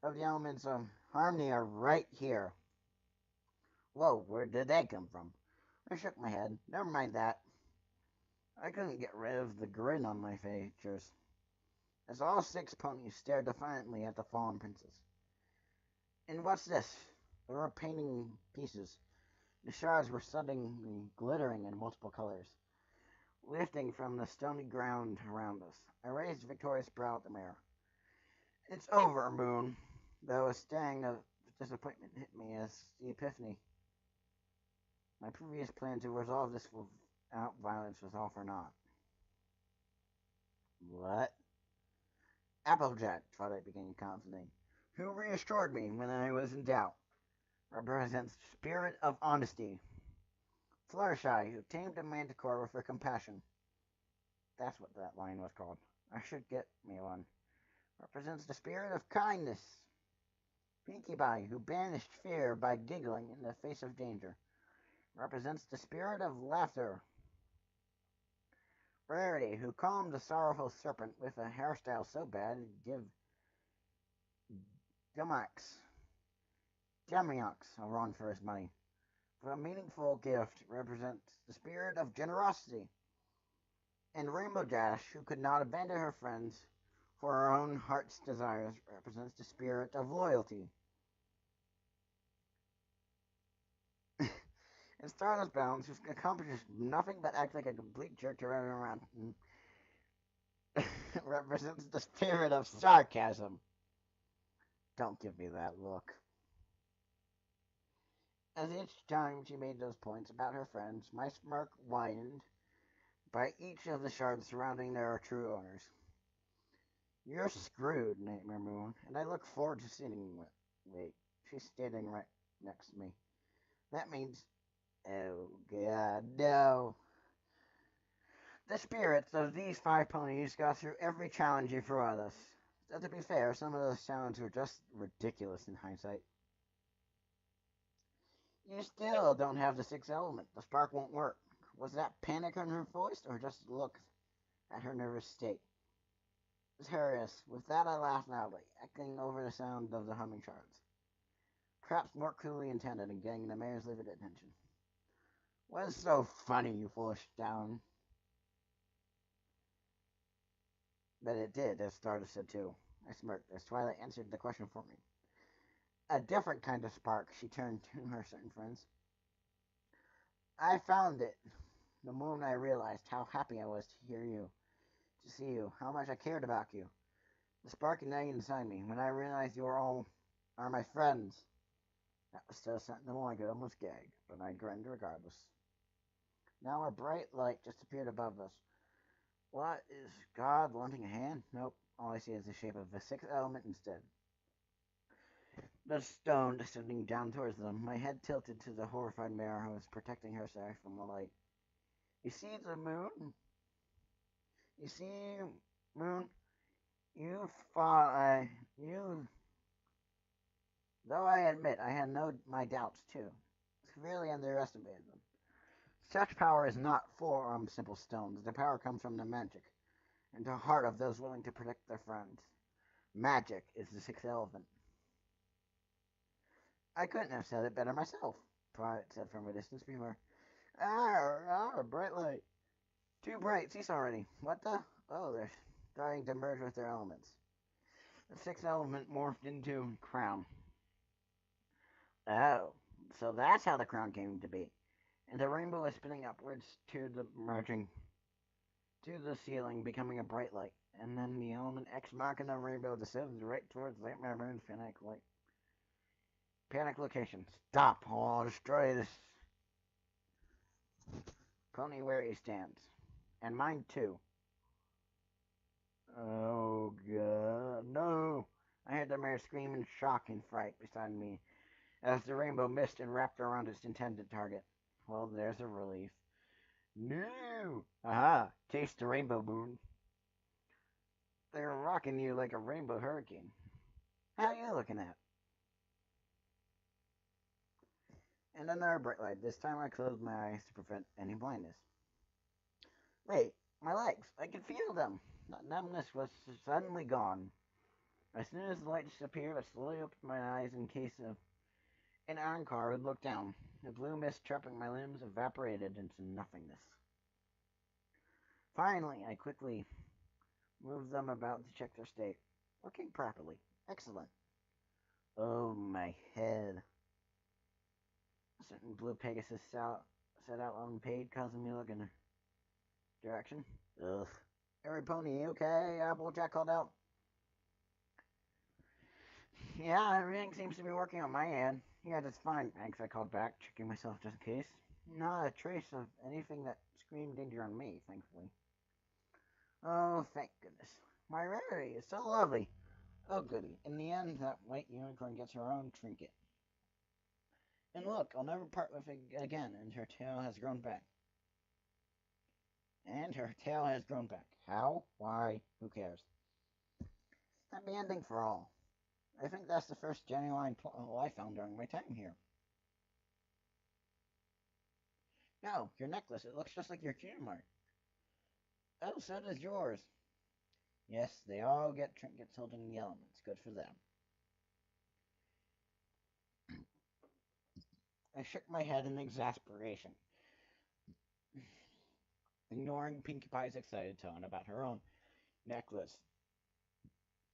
of the elements of harmony are right here. Whoa, where did they come from? I shook my head. Never mind that. I couldn't get rid of the grin on my features, as all six ponies stared defiantly at the fallen princess. And what's this? There were painting pieces. The shards were suddenly glittering in multiple colors, lifting from the stony ground around us. I raised a victorious brow at the mare. It's over, Moon. Though a sting of disappointment hit me as the epiphany. My previous plan to resolve this without violence was all for naught. What? Applejack, Twilight began confidently, who reassured me when I was in doubt, represents the spirit of honesty. Fluttershy, who tamed a manticore with her compassion. That's what that line was called. I should get me one. Represents the spirit of kindness. Pinkie Pie, who banished fear by giggling in the face of danger. Represents the spirit of laughter. Rarity, who calmed the sorrowful serpent with a hairstyle so bad it'd give Demiox a run for his money. For a meaningful gift represents the spirit of generosity. And Rainbow Dash, who could not abandon her friends for her own heart's desires, represents the spirit of loyalty. And Stardust Bounce, who accomplishes nothing but act like a complete jerk to run around, represents the spirit of sarcasm. Don't give me that look. As each time she made those points about her friends, my smirk widened by each of the shards surrounding their true owners. You're screwed, Nightmare Moon, and I look forward to sitting with. Wait, she's standing right next to me. That means. Oh, God, no. The spirits of these 5 ponies got through every challenge you threw at us. So to be fair, some of those challenges were just ridiculous in hindsight. You still don't have the 6th element. The spark won't work. Was that panic on her voice, or just a look at her nervous state? It was hilarious. With that, I laughed loudly, echoing over the sound of the humming shards. perhaps more cruelly intended in getting the mayor's livid attention. What's so funny, you foolish down? But it did, as Stardust said too. I smirked as Twilight answered the question for me. A different kind of spark, she turned to her certain friends. I found it the moment I realized how happy I was to hear you, to see you, how much I cared about you. The spark ignited inside me when I realized you all are my friends. That was so sentimental I could almost gag, but I grinned regardless. Now a bright light just appeared above us. What is God wanting a hand? Nope. All I see is the shape of a sixth element instead. The stone descending down towards them, my head tilted to the horrified mare who was protecting herself from the light. You see the moon? You see, moon? You thought you... Though I admit I had my doubts too. Severely underestimated them. Such power is not for simple stones. The power comes from the magic, and the heart of those willing to protect their friends. Magic is the sixth element. I couldn't have said it better myself, Twilight said from a distance before. Bright light. Too bright, cease already. What the? Oh, they're starting to merge with their elements. The sixth element morphed into crown. Oh, so that's how the crown came to be. And the rainbow is spinning upwards to the merging to the ceiling, becoming a bright light. And then the element X marking the rainbow descends right towards Nightmare Moon's panic location. Stop, or I'll destroy this pony where he stands. And mine too. Oh god, no! I heard the mare scream in shock and fright beside me as the rainbow missed and wrapped around its intended target. Well, there's a relief. No! Aha! Taste the rainbow, moon. They're rocking you like a rainbow hurricane. How are you looking at? And another bright light. This time I closed my eyes to prevent any blindness. Wait, my legs. I can feel them. The numbness was suddenly gone. As soon as the light disappeared, I slowly opened my eyes in case of an iron car would look down. The blue mist trapping my limbs evaporated into nothingness. Finally, I quickly moved them about to check their state. Working properly. Excellent. Oh, my head. A certain blue Pegasus set out on page, causing me to look in a direction. Ugh. Every pony, okay? Applejack called out. Yeah, everything seems to be working on my end. Yeah, that's fine, thanks, I called back, checking myself just in case. Not a trace of anything that screamed danger on me, thankfully. Oh, thank goodness. My rarity is so lovely. Oh, goody. In the end, that white unicorn gets her own trinket. And look, I'll never part with it again, and her tail has grown back. How? Why? Who cares? Happy ending for all. I think that's the first genuine puzzle I found during my time here. No, your necklace. It looks just like your cue mark. Oh, so does yours. Yes, they all get trinkets holding the elements. Good for them. I shook my head in exasperation, ignoring Pinkie Pie's excited tone about her own necklace,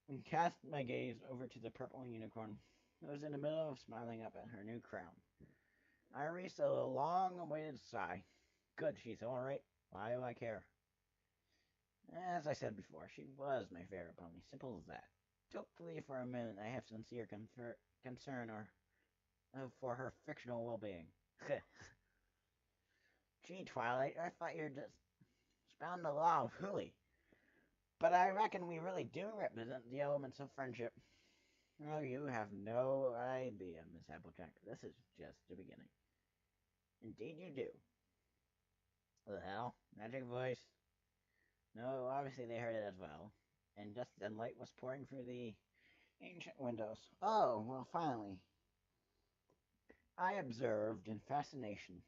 and cast my gaze over to the purple unicorn, who was in the middle of smiling up at her new crown. I released a long-awaited sigh. Good, she's all right. Why do I care? As I said before, she was my favorite pony. Simple as that. Don't believe for a minute I have sincere concern for her fictional well-being. Gee, Twilight, I thought you were just spouting the law of hooey. But I reckon we really do represent the elements of friendship. Oh, you have no idea, Miss Applejack. This is just the beginning. Indeed you do. What the hell? Magic voice? No, obviously they heard it as well. And just then light was pouring through the ancient windows. Oh, well, finally. I observed in fascination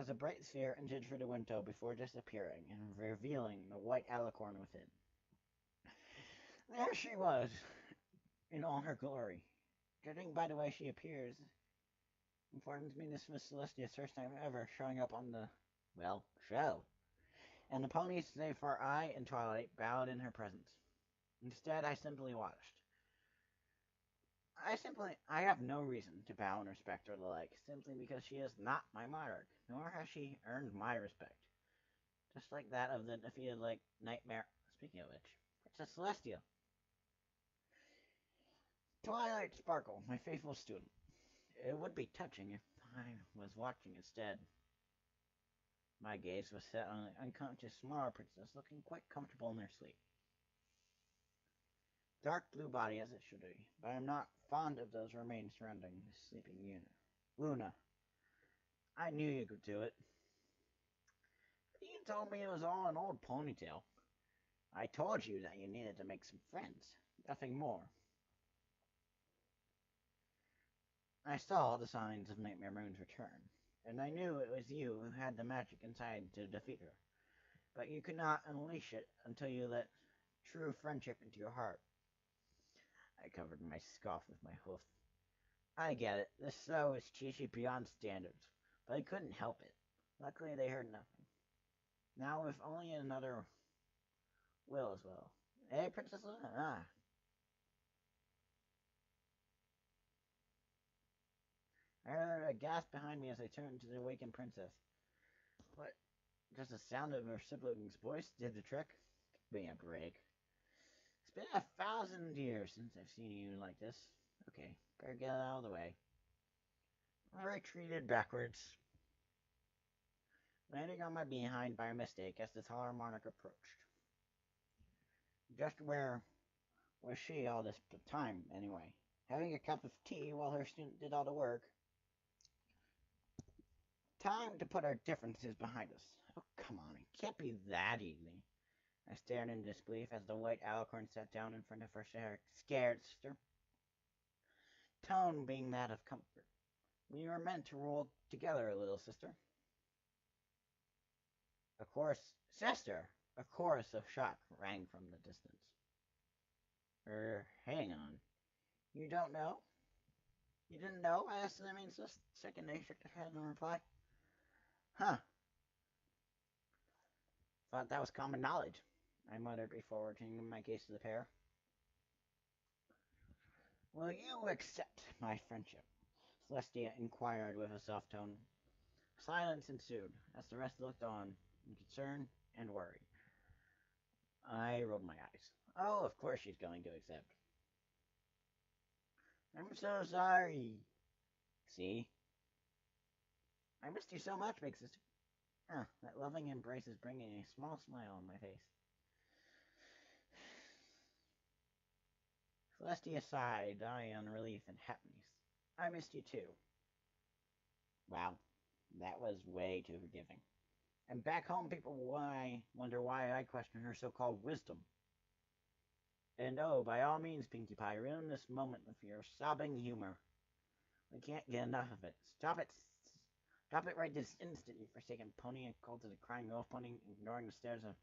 as a bright sphere entered through the window before disappearing and revealing the white alicorn within. There she was, in all her glory. Judging by the way she appears, informs me this was Celestia's first time ever showing up on the, well, show. And the ponies, save for I and Twilight, bowed in her presence. Instead, I simply watched. I have no reason to bow in respect or the like, simply because she is not my monarch, nor has she earned my respect. Just like that of the defeated, nightmare. Speaking of which, Princess Celestia. Twilight Sparkle, my faithful student. It would be touching if I was watching instead. My gaze was set on an unconscious smaller princess looking quite comfortable in her sleep. Dark blue body as it should be, but I'm not fond of those remains surrounding the sleeping Luna. I knew you could do it. But you told me it was all an old ponytail. I told you that you needed to make some friends, nothing more. I saw the signs of Nightmare Moon's return, and I knew it was you who had the magic inside to defeat her. But you could not unleash it until you let true friendship into your heart. I covered my scoff with my hoof. I get it, this show is cheesy beyond standards, but I couldn't help it. Luckily they heard nothing. Now if only another will as well. Hey, Princess Luna, I heard a gasp behind me as I turned to the awakened princess. What? Just the sound of her sibling's voice did the trick? Give me a break. It's been 1,000 years since I've seen you like this. Okay, better get out of the way. I retreated backwards, landing on my behind by mistake as the taller monarch approached. Just where was she all this time, anyway? Having a cup of tea while her student did all the work? Time to put our differences behind us. Oh, come on, it can't be that easy. I stared in disbelief as the white alicorn sat down in front of her scared sister. Tone being that of comfort. We were meant to rule together, little sister. A chorus, sister! A chorus of shock rang from the distance. Hang on. You don't know? You didn't know? I asked the main second. They shook their head in reply. Huh. Thought that was common knowledge, I muttered before returning my gaze to the pair. Will you accept my friendship? Celestia inquired with a soft tone. Silence ensued, as the rest looked on in concern and worry. I rolled my eyes. Oh, of course she's going to accept. I'm so sorry. See? I missed you so much, big sister. That loving embrace is bringing a small smile on my face. Celestia sighed, eye on relief and happiness. I missed you too. Wow, that was way too forgiving. And back home, people wonder why I question her so-called wisdom. And oh, by all means, Pinkie Pie, ruin this moment with your sobbing humor. We can't get enough of it. Stop it. Stop it right this instant, you forsaken pony, and called to the crying wolf pony, ignoring the stares of...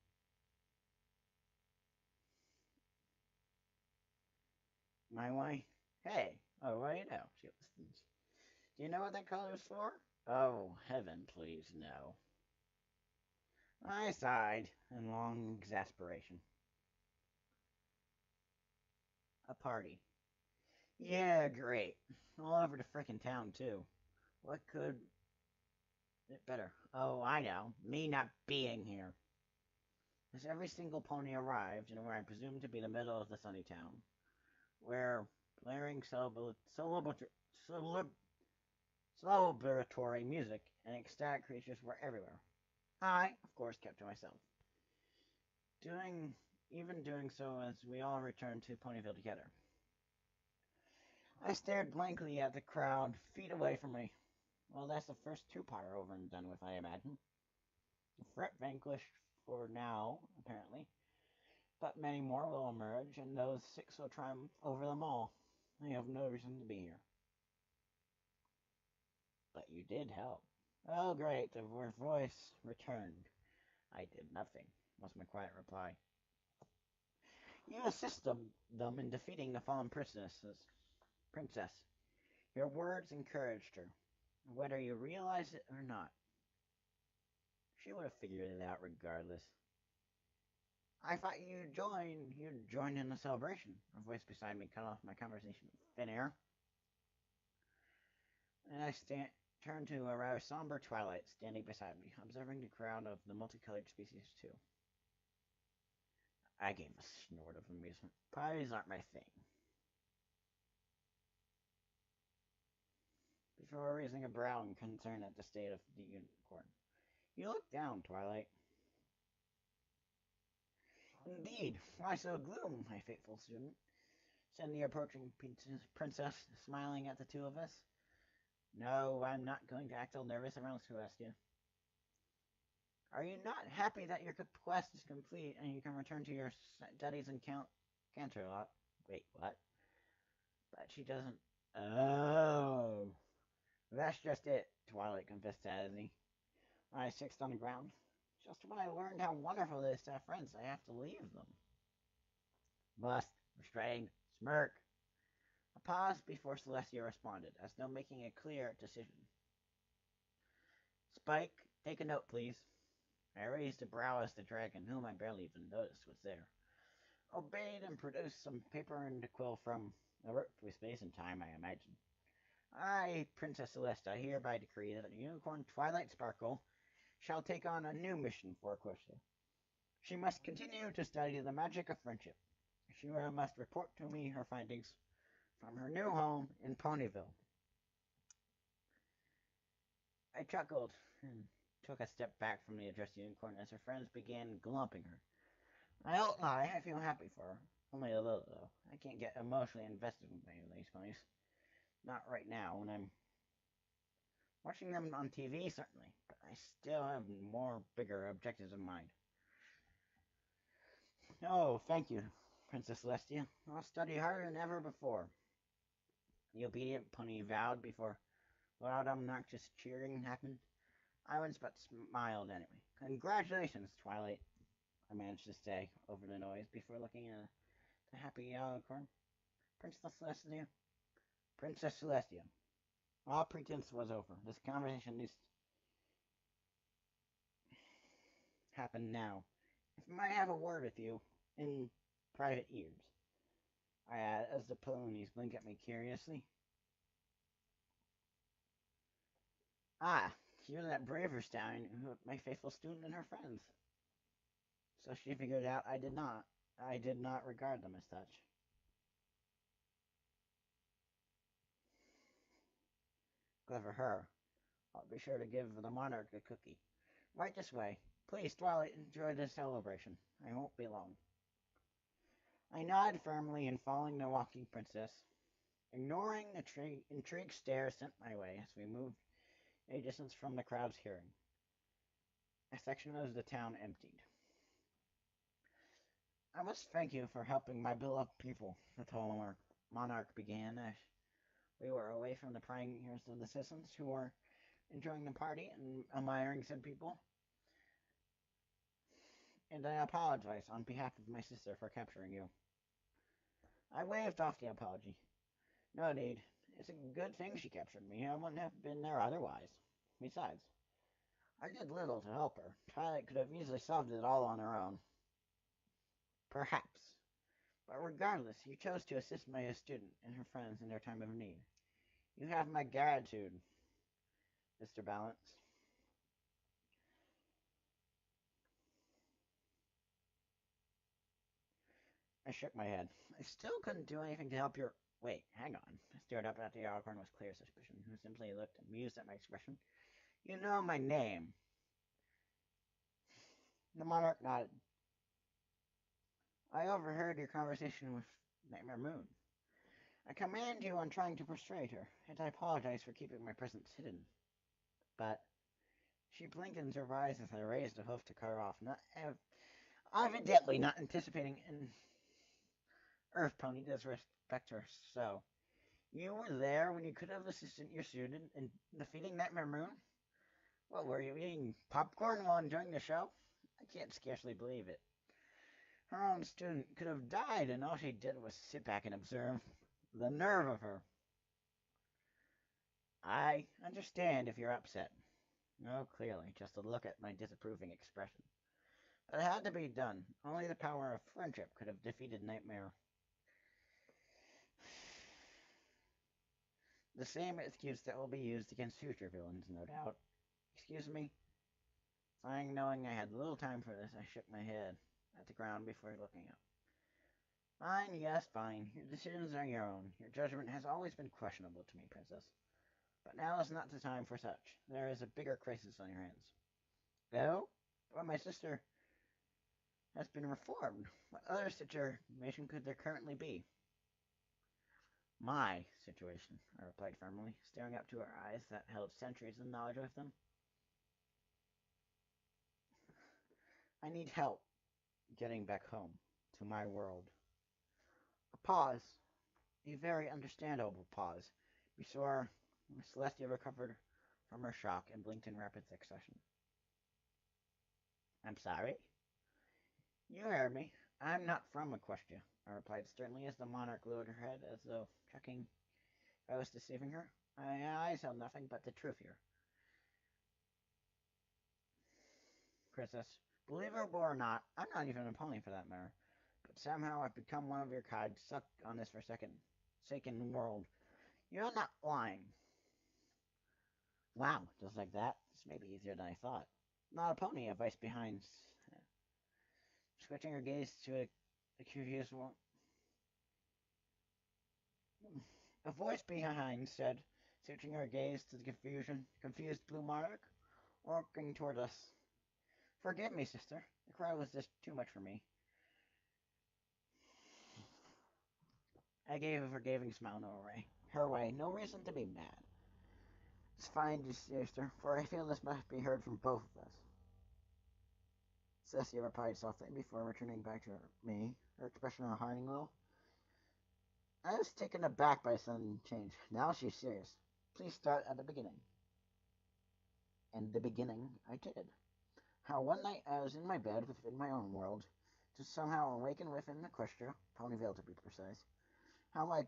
My wife? Hey, oh, well, you know, she listens. Do you know what that color is for? Oh, heaven, please, no. I sighed in long exasperation. A party. Yeah, great. All over the frickin' town, too. What could it better? Oh, I know. Me not being here. As every single pony arrived in where I presumed to be the middle of the sunny town, where blaring celebratory music and ecstatic creatures were everywhere. I, of course, kept to myself. Doing so as we all returned to Ponyville together. I stared blankly at the crowd, feet away from me. Well, that's the first two-parter over and done with, I imagine. The threat vanquished for now, apparently. But many more will emerge, and those 6 will triumph over them all. I have no reason to be here. But you did help. Oh, great, the voice returned. I did nothing, was my quiet reply. You assist them in defeating the fallen princess. Your words encouraged her, whether you realized it or not. She would have figured it out regardless. I thought you'd join in the celebration. A voice beside me cut off my conversation with thin air. And I turned to a rather somber Twilight standing beside me, observing the crowd of the multicolored species too. I gave a snort of amusement. Parties aren't my thing. Before raising a brow in concern at the state of the unicorn. You look down, Twilight. Indeed, why so gloom, my faithful student? Said the approaching princess, smiling at the two of us. No, I'm not going to act all nervous around Celestia. Are you not happy that your quest is complete and you can return to your studies in Canterlot? Wait, what? But she doesn't. Oh, that's just it, Twilight confessed to Azzy. I fixed on the ground. Just when I learned how wonderful it is to have friends, I have to leave them. Must, restrained, smirk. A pause before Celestia responded, as though making a clear decision. Spike, take a note, please. I raised a brow as the dragon, whom I barely even noticed was there, obeyed and produced some paper and a quill from a rope with space and time, I imagine. I, Princess Celesta, hereby decree that the unicorn Twilight Sparkle shall take on a new mission for Aquatia. She must continue to study the magic of friendship. She must report to me her findings from her new home in Ponyville. I chuckled and took a step back from the addressed unicorn as her friends began glumping her. I don't lie, I feel happy for her. Only a little, though. I can't get emotionally invested in any of these ponies. Not right now, when I'm watching them on TV, certainly, but I still have more bigger objectives in mind. Oh, thank you, Princess Celestia. I'll study harder than ever before. The obedient pony vowed before loud, obnoxious cheering happened. I was but smiled anyway. Congratulations, Twilight, I managed to say over the noise before looking at the happy unicorn. Princess Celestia. All pretense was over. This conversation needs to happen now. If I might have a word with you in private ears, I add as the ponies blink at me curiously. Ah, you're that braver stallion who my faithful student and her friends. So she figured out I did not regard them as such. Clever her. I'll be sure to give the monarch a cookie. Right this way. Please, Twilight, enjoy this celebration. I won't be long. I nodded firmly and following the walking princess, ignoring the intrigued stare sent my way as we moved a distance from the crowd's hearing. A section of the town emptied. I must thank you for helping my beloved people, the tall monarch began as we were away from the prying ears of the citizens who were enjoying the party and admiring said people. And I apologize on behalf of my sister for capturing you. I waved off the apology. No need. It's a good thing she captured me. I wouldn't have been there otherwise. Besides, I did little to help her. Twilight could have easily solved it all on her own. Perhaps. But regardless, you chose to assist my student and her friends in their time of need. You have my gratitude, Mr. Balance. I shook my head. I still couldn't do anything to help your... Wait, hang on. I stared up at the unicorn with clear suspicion, who simply looked amused at my expression. You know my name. The monarch nodded. I overheard your conversation with Nightmare Moon. I commend you on trying to persuade her, and I apologize for keeping my presence hidden. But she blinked in surprise as I raised a hoof to cut her off, evidently not anticipating an Earth Pony disrespect her. So, you were there when you could have assisted your student in defeating Nightmare Moon? What, were you eating popcorn while enjoying the show? I can't scarcely believe it. Her own student could have died, and all she did was sit back and observe. The nerve of her. I understand if you're upset. Oh, clearly, just to look at my disapproving expression. But it had to be done. Only the power of friendship could have defeated Nightmare. The same excuse that will be used against future villains, no doubt. Excuse me? Fine, knowing I had little time for this, I shook my head at the ground before looking up. Fine, yes, fine. Your decisions are your own. Your judgment has always been questionable to me, Princess. But now is not the time for such. There is a bigger crisis on your hands. No? But my sister has been reformed. What other situation could there currently be? My situation, I replied firmly, staring up to her eyes that held centuries of knowledge with them. I need help getting back home, to my world. A pause, a very understandable pause, before Celestia recovered from her shock and blinked in rapid succession. I'm sorry? You heard me. I'm not from Equestria, I replied sternly as the monarch lowered her head as though checking if I was deceiving her. My eyes held nothing but the truth here. Princess, believe it or not, I'm not even a pony for that matter. But somehow I've become one of your kind, stuck on this forsaken world. You're not lying. Wow, just like that? This may be easier than I thought. Not a pony, a voice behind. Switching her gaze to a curious one. A voice behind said, switching her gaze to the confused blue monarch, walking toward us. Forgive me, sister. The cry was just too much for me. I gave a forgiving smile her way. No reason to be mad. It's fine, sister, for I feel this must be heard from both of us. Cecia replied softly before returning back to me, her expression hardening a little. I was taken aback by a sudden change. Now she's serious. Please start at the beginning. And the beginning I did. How one night I was in my bed within my own world, to somehow awaken within Equestria, Ponyville to be precise. How I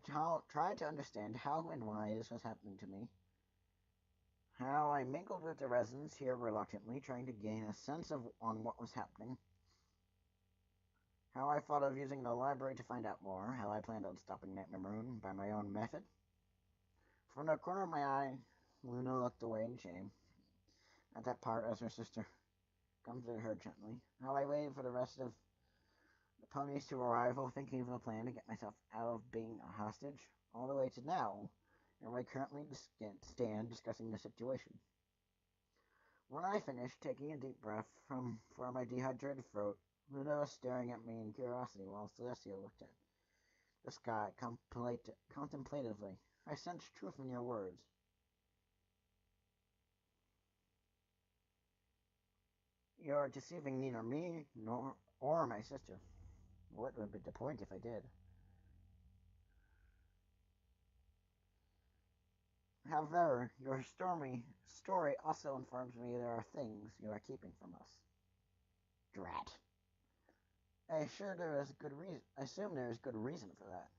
tried to understand how and why this was happening to me. How I mingled with the residents here reluctantly, trying to gain a sense on what was happening. How I thought of using the library to find out more. How I planned on stopping Nightmare Moon by my own method. From the corner of my eye, Luna looked away in shame. At that part, as her sister comforted her gently. How I waited for the rest of the ponies to arrive, thinking of a plan to get myself out of being a hostage, all the way to now, and I currently stand discussing the situation. When I finished, taking a deep breath for my dehydrated throat, Luna was staring at me in curiosity while Celestia looked at the sky contemplatively. I sensed truth in your words. You're deceiving neither me or my sister. What would be the point if I did? However, your story also informs me there are things you are keeping from us. Drat. I assume there is good reason for that.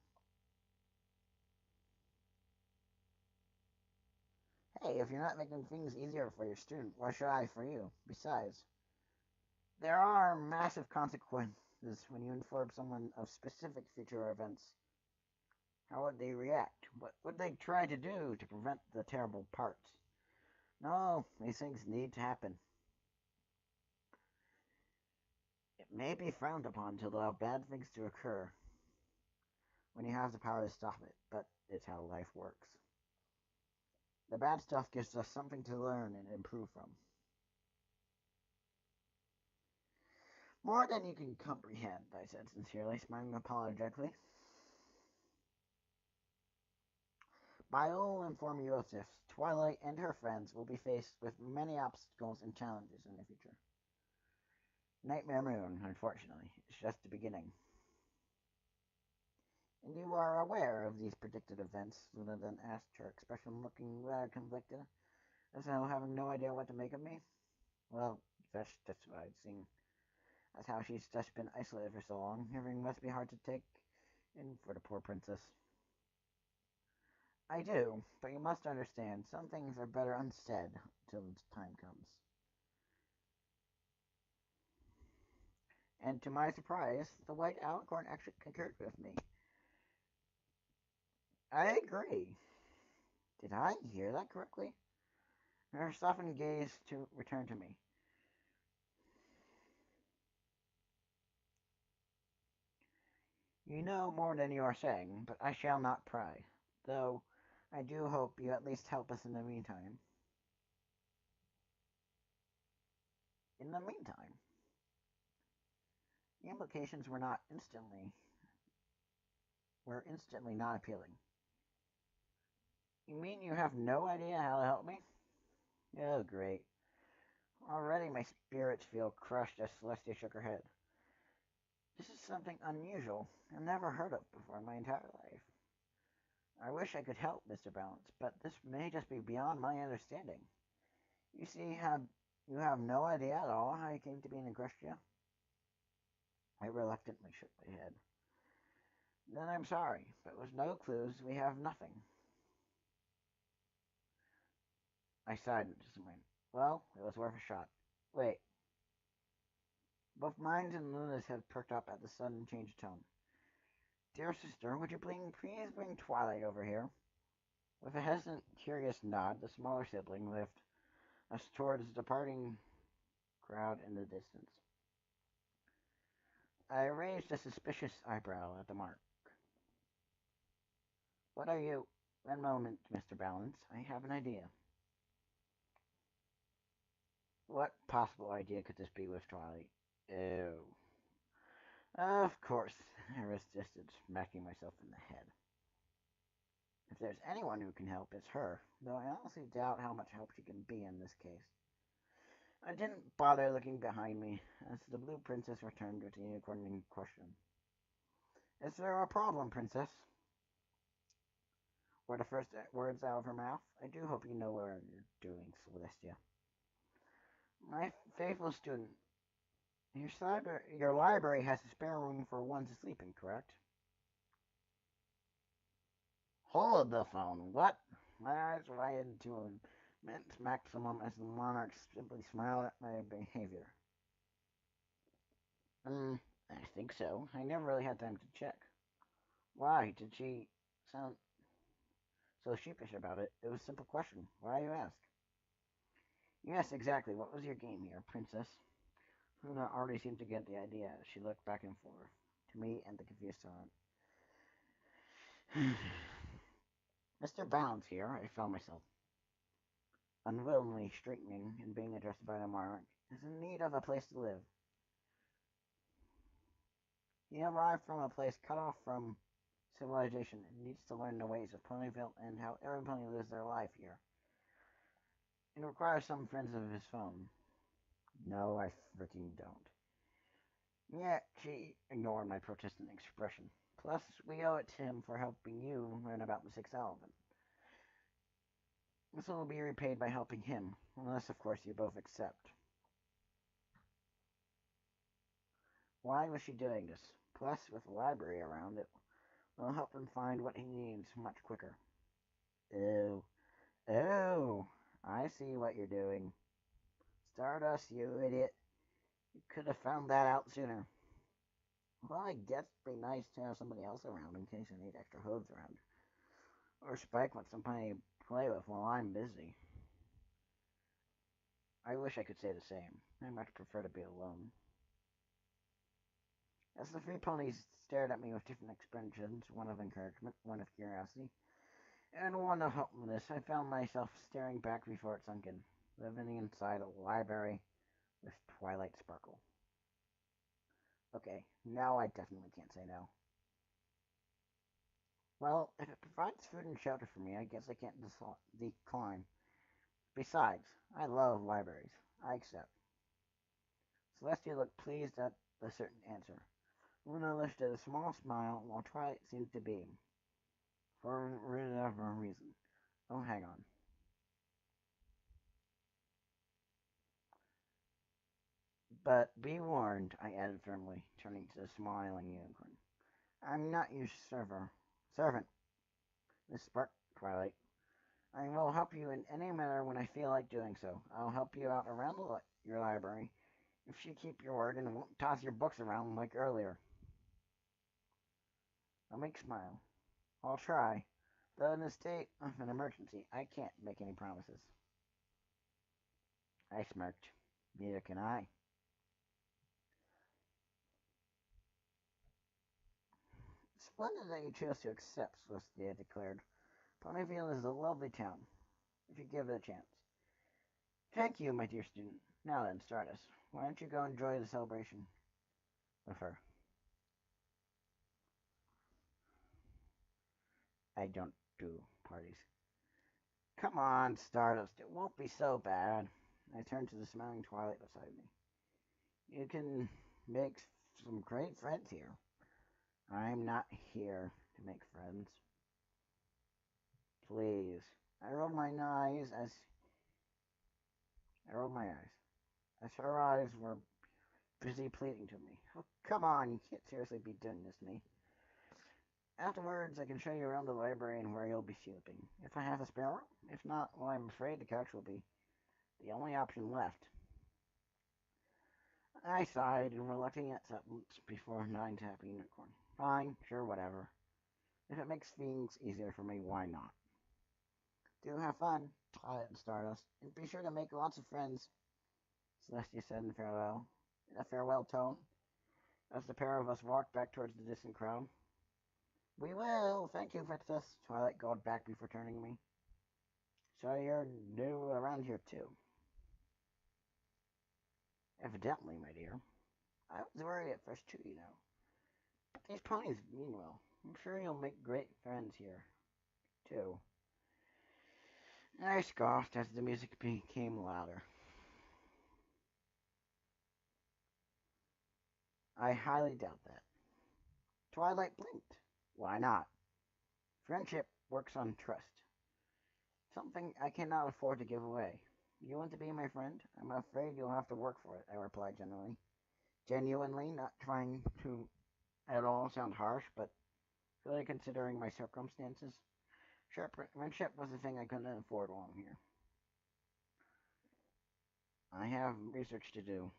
Hey, if you're not making things easier for your student, why should I for you? Besides, there are massive consequences when you inform someone of specific future events. How would they react? What would they try to do to prevent the terrible parts? No, these things need to happen. It may be frowned upon to allow bad things to occur when you have the power to stop it, but it's how life works. The bad stuff gives us something to learn and improve from. More than you can comprehend, I said sincerely, smiling apologetically. I will inform you of this. Twilight and her friends will be faced with many obstacles and challenges in the future. Nightmare Moon, unfortunately, is just the beginning. And you are aware of these predicted events? Luna then asked, her expression looking rather conflicted. As though having no idea what to make of me? Well, that's justified, seeing as how she's just been isolated for so long. Everything must be hard to take in for the poor princess. I do, but you must understand, some things are better unsaid till the time comes. And to my surprise, the white alicorn actually concurred with me. I agree. Did I hear that correctly? Her softened gaze returned to me. You know more than you are saying, but I shall not pry. Though, I do hope you at least help us in the meantime. In the meantime? The implications were instantly not appealing. You mean you have no idea how to help me? Oh, great. Already my spirits feel crushed as Celestia shook her head. This is something unusual I've never heard of before in my entire life. I wish I could help, Mr. Balance, but this may just be beyond my understanding. You see, you have no idea at all how you came to be in Equestria? I reluctantly shook my head. Then I'm sorry, but with no clues, we have nothing. I sighed in disappointment. Well, it was worth a shot. Wait. Both minds and Luna's had perked up at the sudden change of tone. Dear sister, would you please bring Twilight over here? With a hesitant, curious nod, the smaller sibling lifted us towards the departing crowd in the distance. I raised a suspicious eyebrow at the mark. What are you? One moment, Mr. Balance. I have an idea. What possible idea could this be with Twilight? Oh. Of course, I resisted, smacking myself in the head. If there's anyone who can help, it's her, though I honestly doubt how much help she can be in this case. I didn't bother looking behind me, as the Blue Princess returned with the unicorn question. Is there a problem, Princess? Were the first words out of her mouth. I do hope you know what you're doing, Celestia. My faithful student, your library has a spare room for one to sleep in, correct? Hold the phone. What? My eyes widened to an immense maximum as the monarch simply smiled at my behavior. I think so. I never really had time to check. Why did she sound so sheepish about it? It was a simple question. Why, you ask? Yes, exactly. What was your game here, Princess? Luna already seemed to get the idea as she looked back and forth to me and the confused silent. Mr. Bounds here, I found myself unwillingly straightening and being addressed by the monarch, is in need of a place to live. He arrived from a place cut off from civilization and needs to learn the ways of Ponyville and how every pony lives their life here. It requires some friends of his own. No, I freaking don't. Yet, she ignored my protestant expression. Plus, we owe it to him for helping you learn about the Sixth Element. This will be repaid by helping him, unless, of course, you both accept. Why was she doing this? Plus, with the library around, it will help him find what he needs much quicker. Oh, I see what you're doing. Stardust, you idiot. You could have found that out sooner. Well, I guess it'd be nice to have somebody else around in case I need extra hooves around. Or Spike wants somebody to play with while I'm busy. I wish I could say the same. I much prefer to be alone. As the three ponies stared at me with different expressions, one of encouragement, one of curiosity, and one of hopefulness, I found myself staring back before it sunk in, living inside a library with Twilight Sparkle. Okay, now I definitely can't say no. Well, if it provides food and shelter for me, I guess I can't decline. Besides, I love libraries. I accept. Celestia looked pleased at the certain answer. Luna lifted a small smile, while Twilight seemed to beam. For whatever reason. Oh, hang on. But be warned, I added firmly, turning to the smiling unicorn. I'm not your servant, Miss Spark Twilight. I will help you in any manner when I feel like doing so. I'll help you out around your library if you keep your word and won't toss your books around like earlier. A meek smile. I'll try, though in a state of an emergency, I can't make any promises. I smirked. Neither can I. Splendid that you chose to accept, Celestia declared. Ponyville is a lovely town, if you give it a chance. Thank you, my dear student. Now then, Stardust, why don't you go enjoy the celebration with her? I don't do parties. Come on, Stardust, it won't be so bad. I turned to the smiling Twilight beside me. You can make some great friends here. I'm not here to make friends. Please. I rolled my eyes as her eyes were busy pleading to me. Oh, come on, you can't seriously be doing this to me. Afterwards, I can show you around the library and where you'll be sleeping. If I have a spare room. If not, well, I'm afraid the couch will be the only option left. I sighed and reluctantly acceptance before nodding to Happy Unicorn. Fine, sure, whatever. If it makes things easier for me, why not? Do have fun, Twilight and Stardust, and be sure to make lots of friends, Celestia said in a farewell tone, as the pair of us walked back towards the distant crowd. We will, thank you, Princess, Twilight called back before turning to me. So you're new around here, too? Evidently, my dear. I was worried at first, too, you know. But these ponies mean well. I'm sure you'll make great friends here, too. I scoffed as the music became louder. I highly doubt that. Twilight blinked. Why not? Friendship works on trust. Something I cannot afford to give away. You want to be my friend? I'm afraid you'll have to work for it, I replied genuinely, not trying to at all sound harsh, but really considering my circumstances. Sure, friendship was the thing I couldn't afford along here. I have research to do.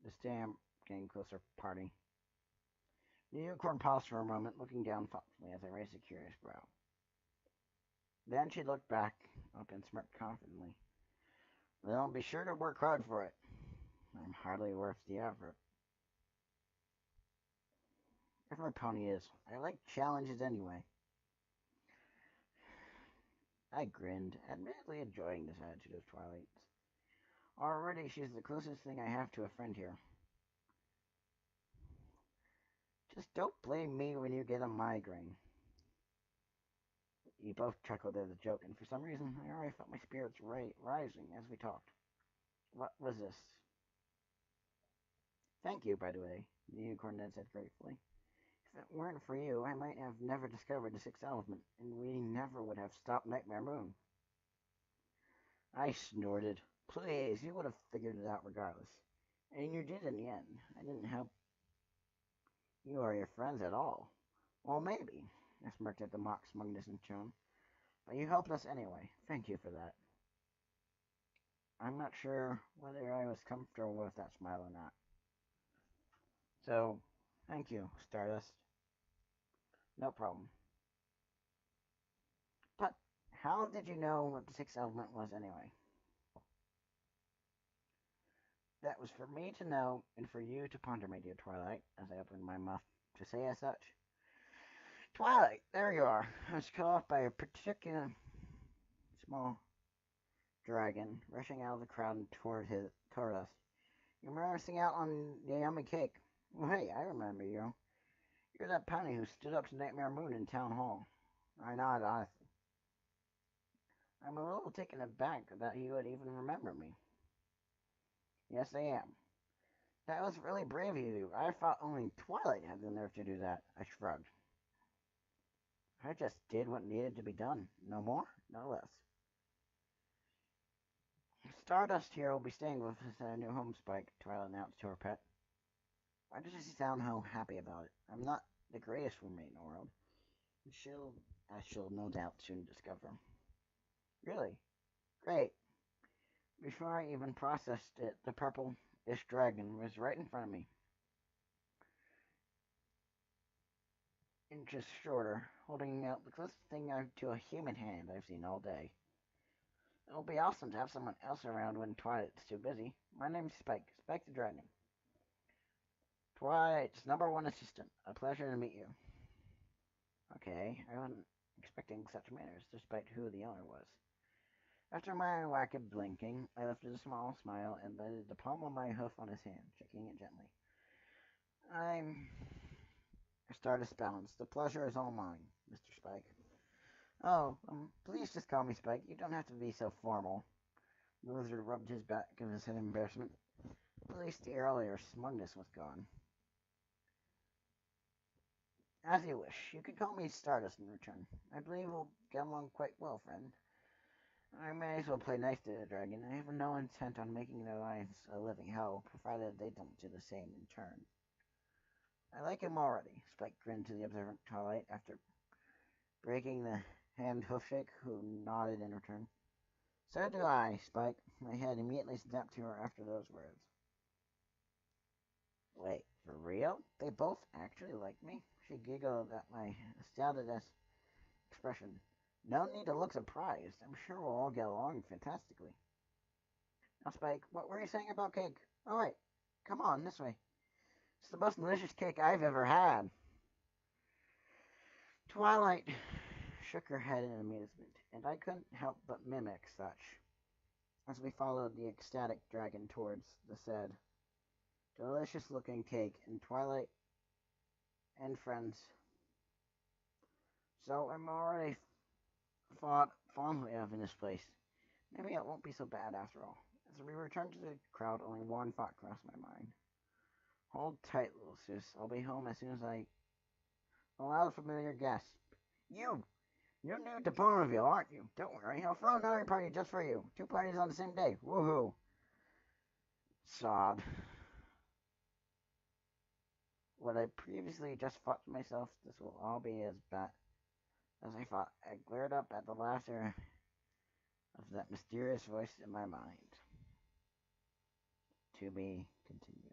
This damn getting closer party. The unicorn paused for a moment, looking down thoughtfully as I raised a curious brow. Then she looked back up and smirked confidently. Well, be sure to work hard for it. I'm hardly worth the effort. If my pony is, I like challenges anyway. I grinned, admittedly enjoying this attitude of Twilight's. Already she's the closest thing I have to a friend here. Just don't blame me when you get a migraine. We both chuckled at the joke, and for some reason I already felt my spirits rising as we talked. What was this? Thank you, by the way, the unicorn then said gratefully. If it weren't for you, I might have never discovered the sixth element, and we never would have stopped Nightmare Moon. I snorted. Please, you would have figured it out regardless. And you did in the end. I didn't help you or your friends at all. Well, maybe, I smirked at the mock smugness in tone. But you helped us anyway. Thank you for that. I'm not sure whether I was comfortable with that smile or not. So, thank you, Stardust. No problem. But how did you know what the sixth element was anyway? That was for me to know and for you to ponder, my dear Twilight, as I opened my mouth to say as such. Twilight, there you are. I was cut off by a particular small dragon rushing out of the crowd toward us. You remember missing out on the yummy cake? Well, hey, I remember you. You're that pony who stood up to Nightmare Moon in Town Hall. I nodded honestly. I'm a little taken aback that you would even remember me. Yes, I am. That was really brave of you. I thought only Twilight had the nerve to do that. I shrugged. I just did what needed to be done. No more, no less. Stardust here will be staying with us at our new home, Spike, Twilight announced to her pet. Why does she sound so happy about it? I'm not the greatest roommate in the world. She'll no doubt soon discover. Really? Great. Before I even processed it, the purple-ish dragon was right in front of me. Inches shorter, holding out the closest thing to a human hand I've seen all day. It'll be awesome to have someone else around when Twilight's too busy. My name's Spike, Spike the Dragon. Twilight's #1 assistant. A pleasure to meet you. Okay, I wasn't expecting such manners, despite who the owner was. After my rapid blinking, I lifted a small smile and laid the palm of my hoof on his hand, shaking it gently. I'm Stardust balanced. The pleasure is all mine, Mr. Spike. Oh, please just call me Spike. You don't have to be so formal. The lizard rubbed his back of his head in embarrassment. At least the earlier smugness was gone. As you wish. You can call me Stardust in return. I believe we'll get along quite well, friend. I may as well play nice to the dragon. I have no intent on making their lives a living hell, provided they don't do the same in turn. I like him already, Spike grinned to the observant Twilight after breaking the hand hoofshake, who nodded in return. So do I, Spike. My head immediately snapped to her after those words. Wait, for real? They both actually like me? She giggled at my astounded expression. No need to look surprised. I'm sure we'll all get along fantastically. Now, Spike, what were you saying about cake? All right, come on, this way. It's the most delicious cake I've ever had. Twilight shook her head in amusement, and I couldn't help but mimic such, as we followed the ecstatic dragon towards the said delicious-looking cake, and Twilight and friends. So I'm already thought fondly of in this place. Maybe it won't be so bad after all. As we returned to the crowd, only one thought crossed my mind. Hold tight, little sis. I'll be home as soon as I allow the familiar guest. You're new to Ponyville, aren't you? Don't worry, I'll throw another party just for you. 2 parties on the same day. Woohoo! Sob. What I previously just thought to myself, this will all be as bad as I thought. I glared up at the laughter of that mysterious voice in my mind. To be continued.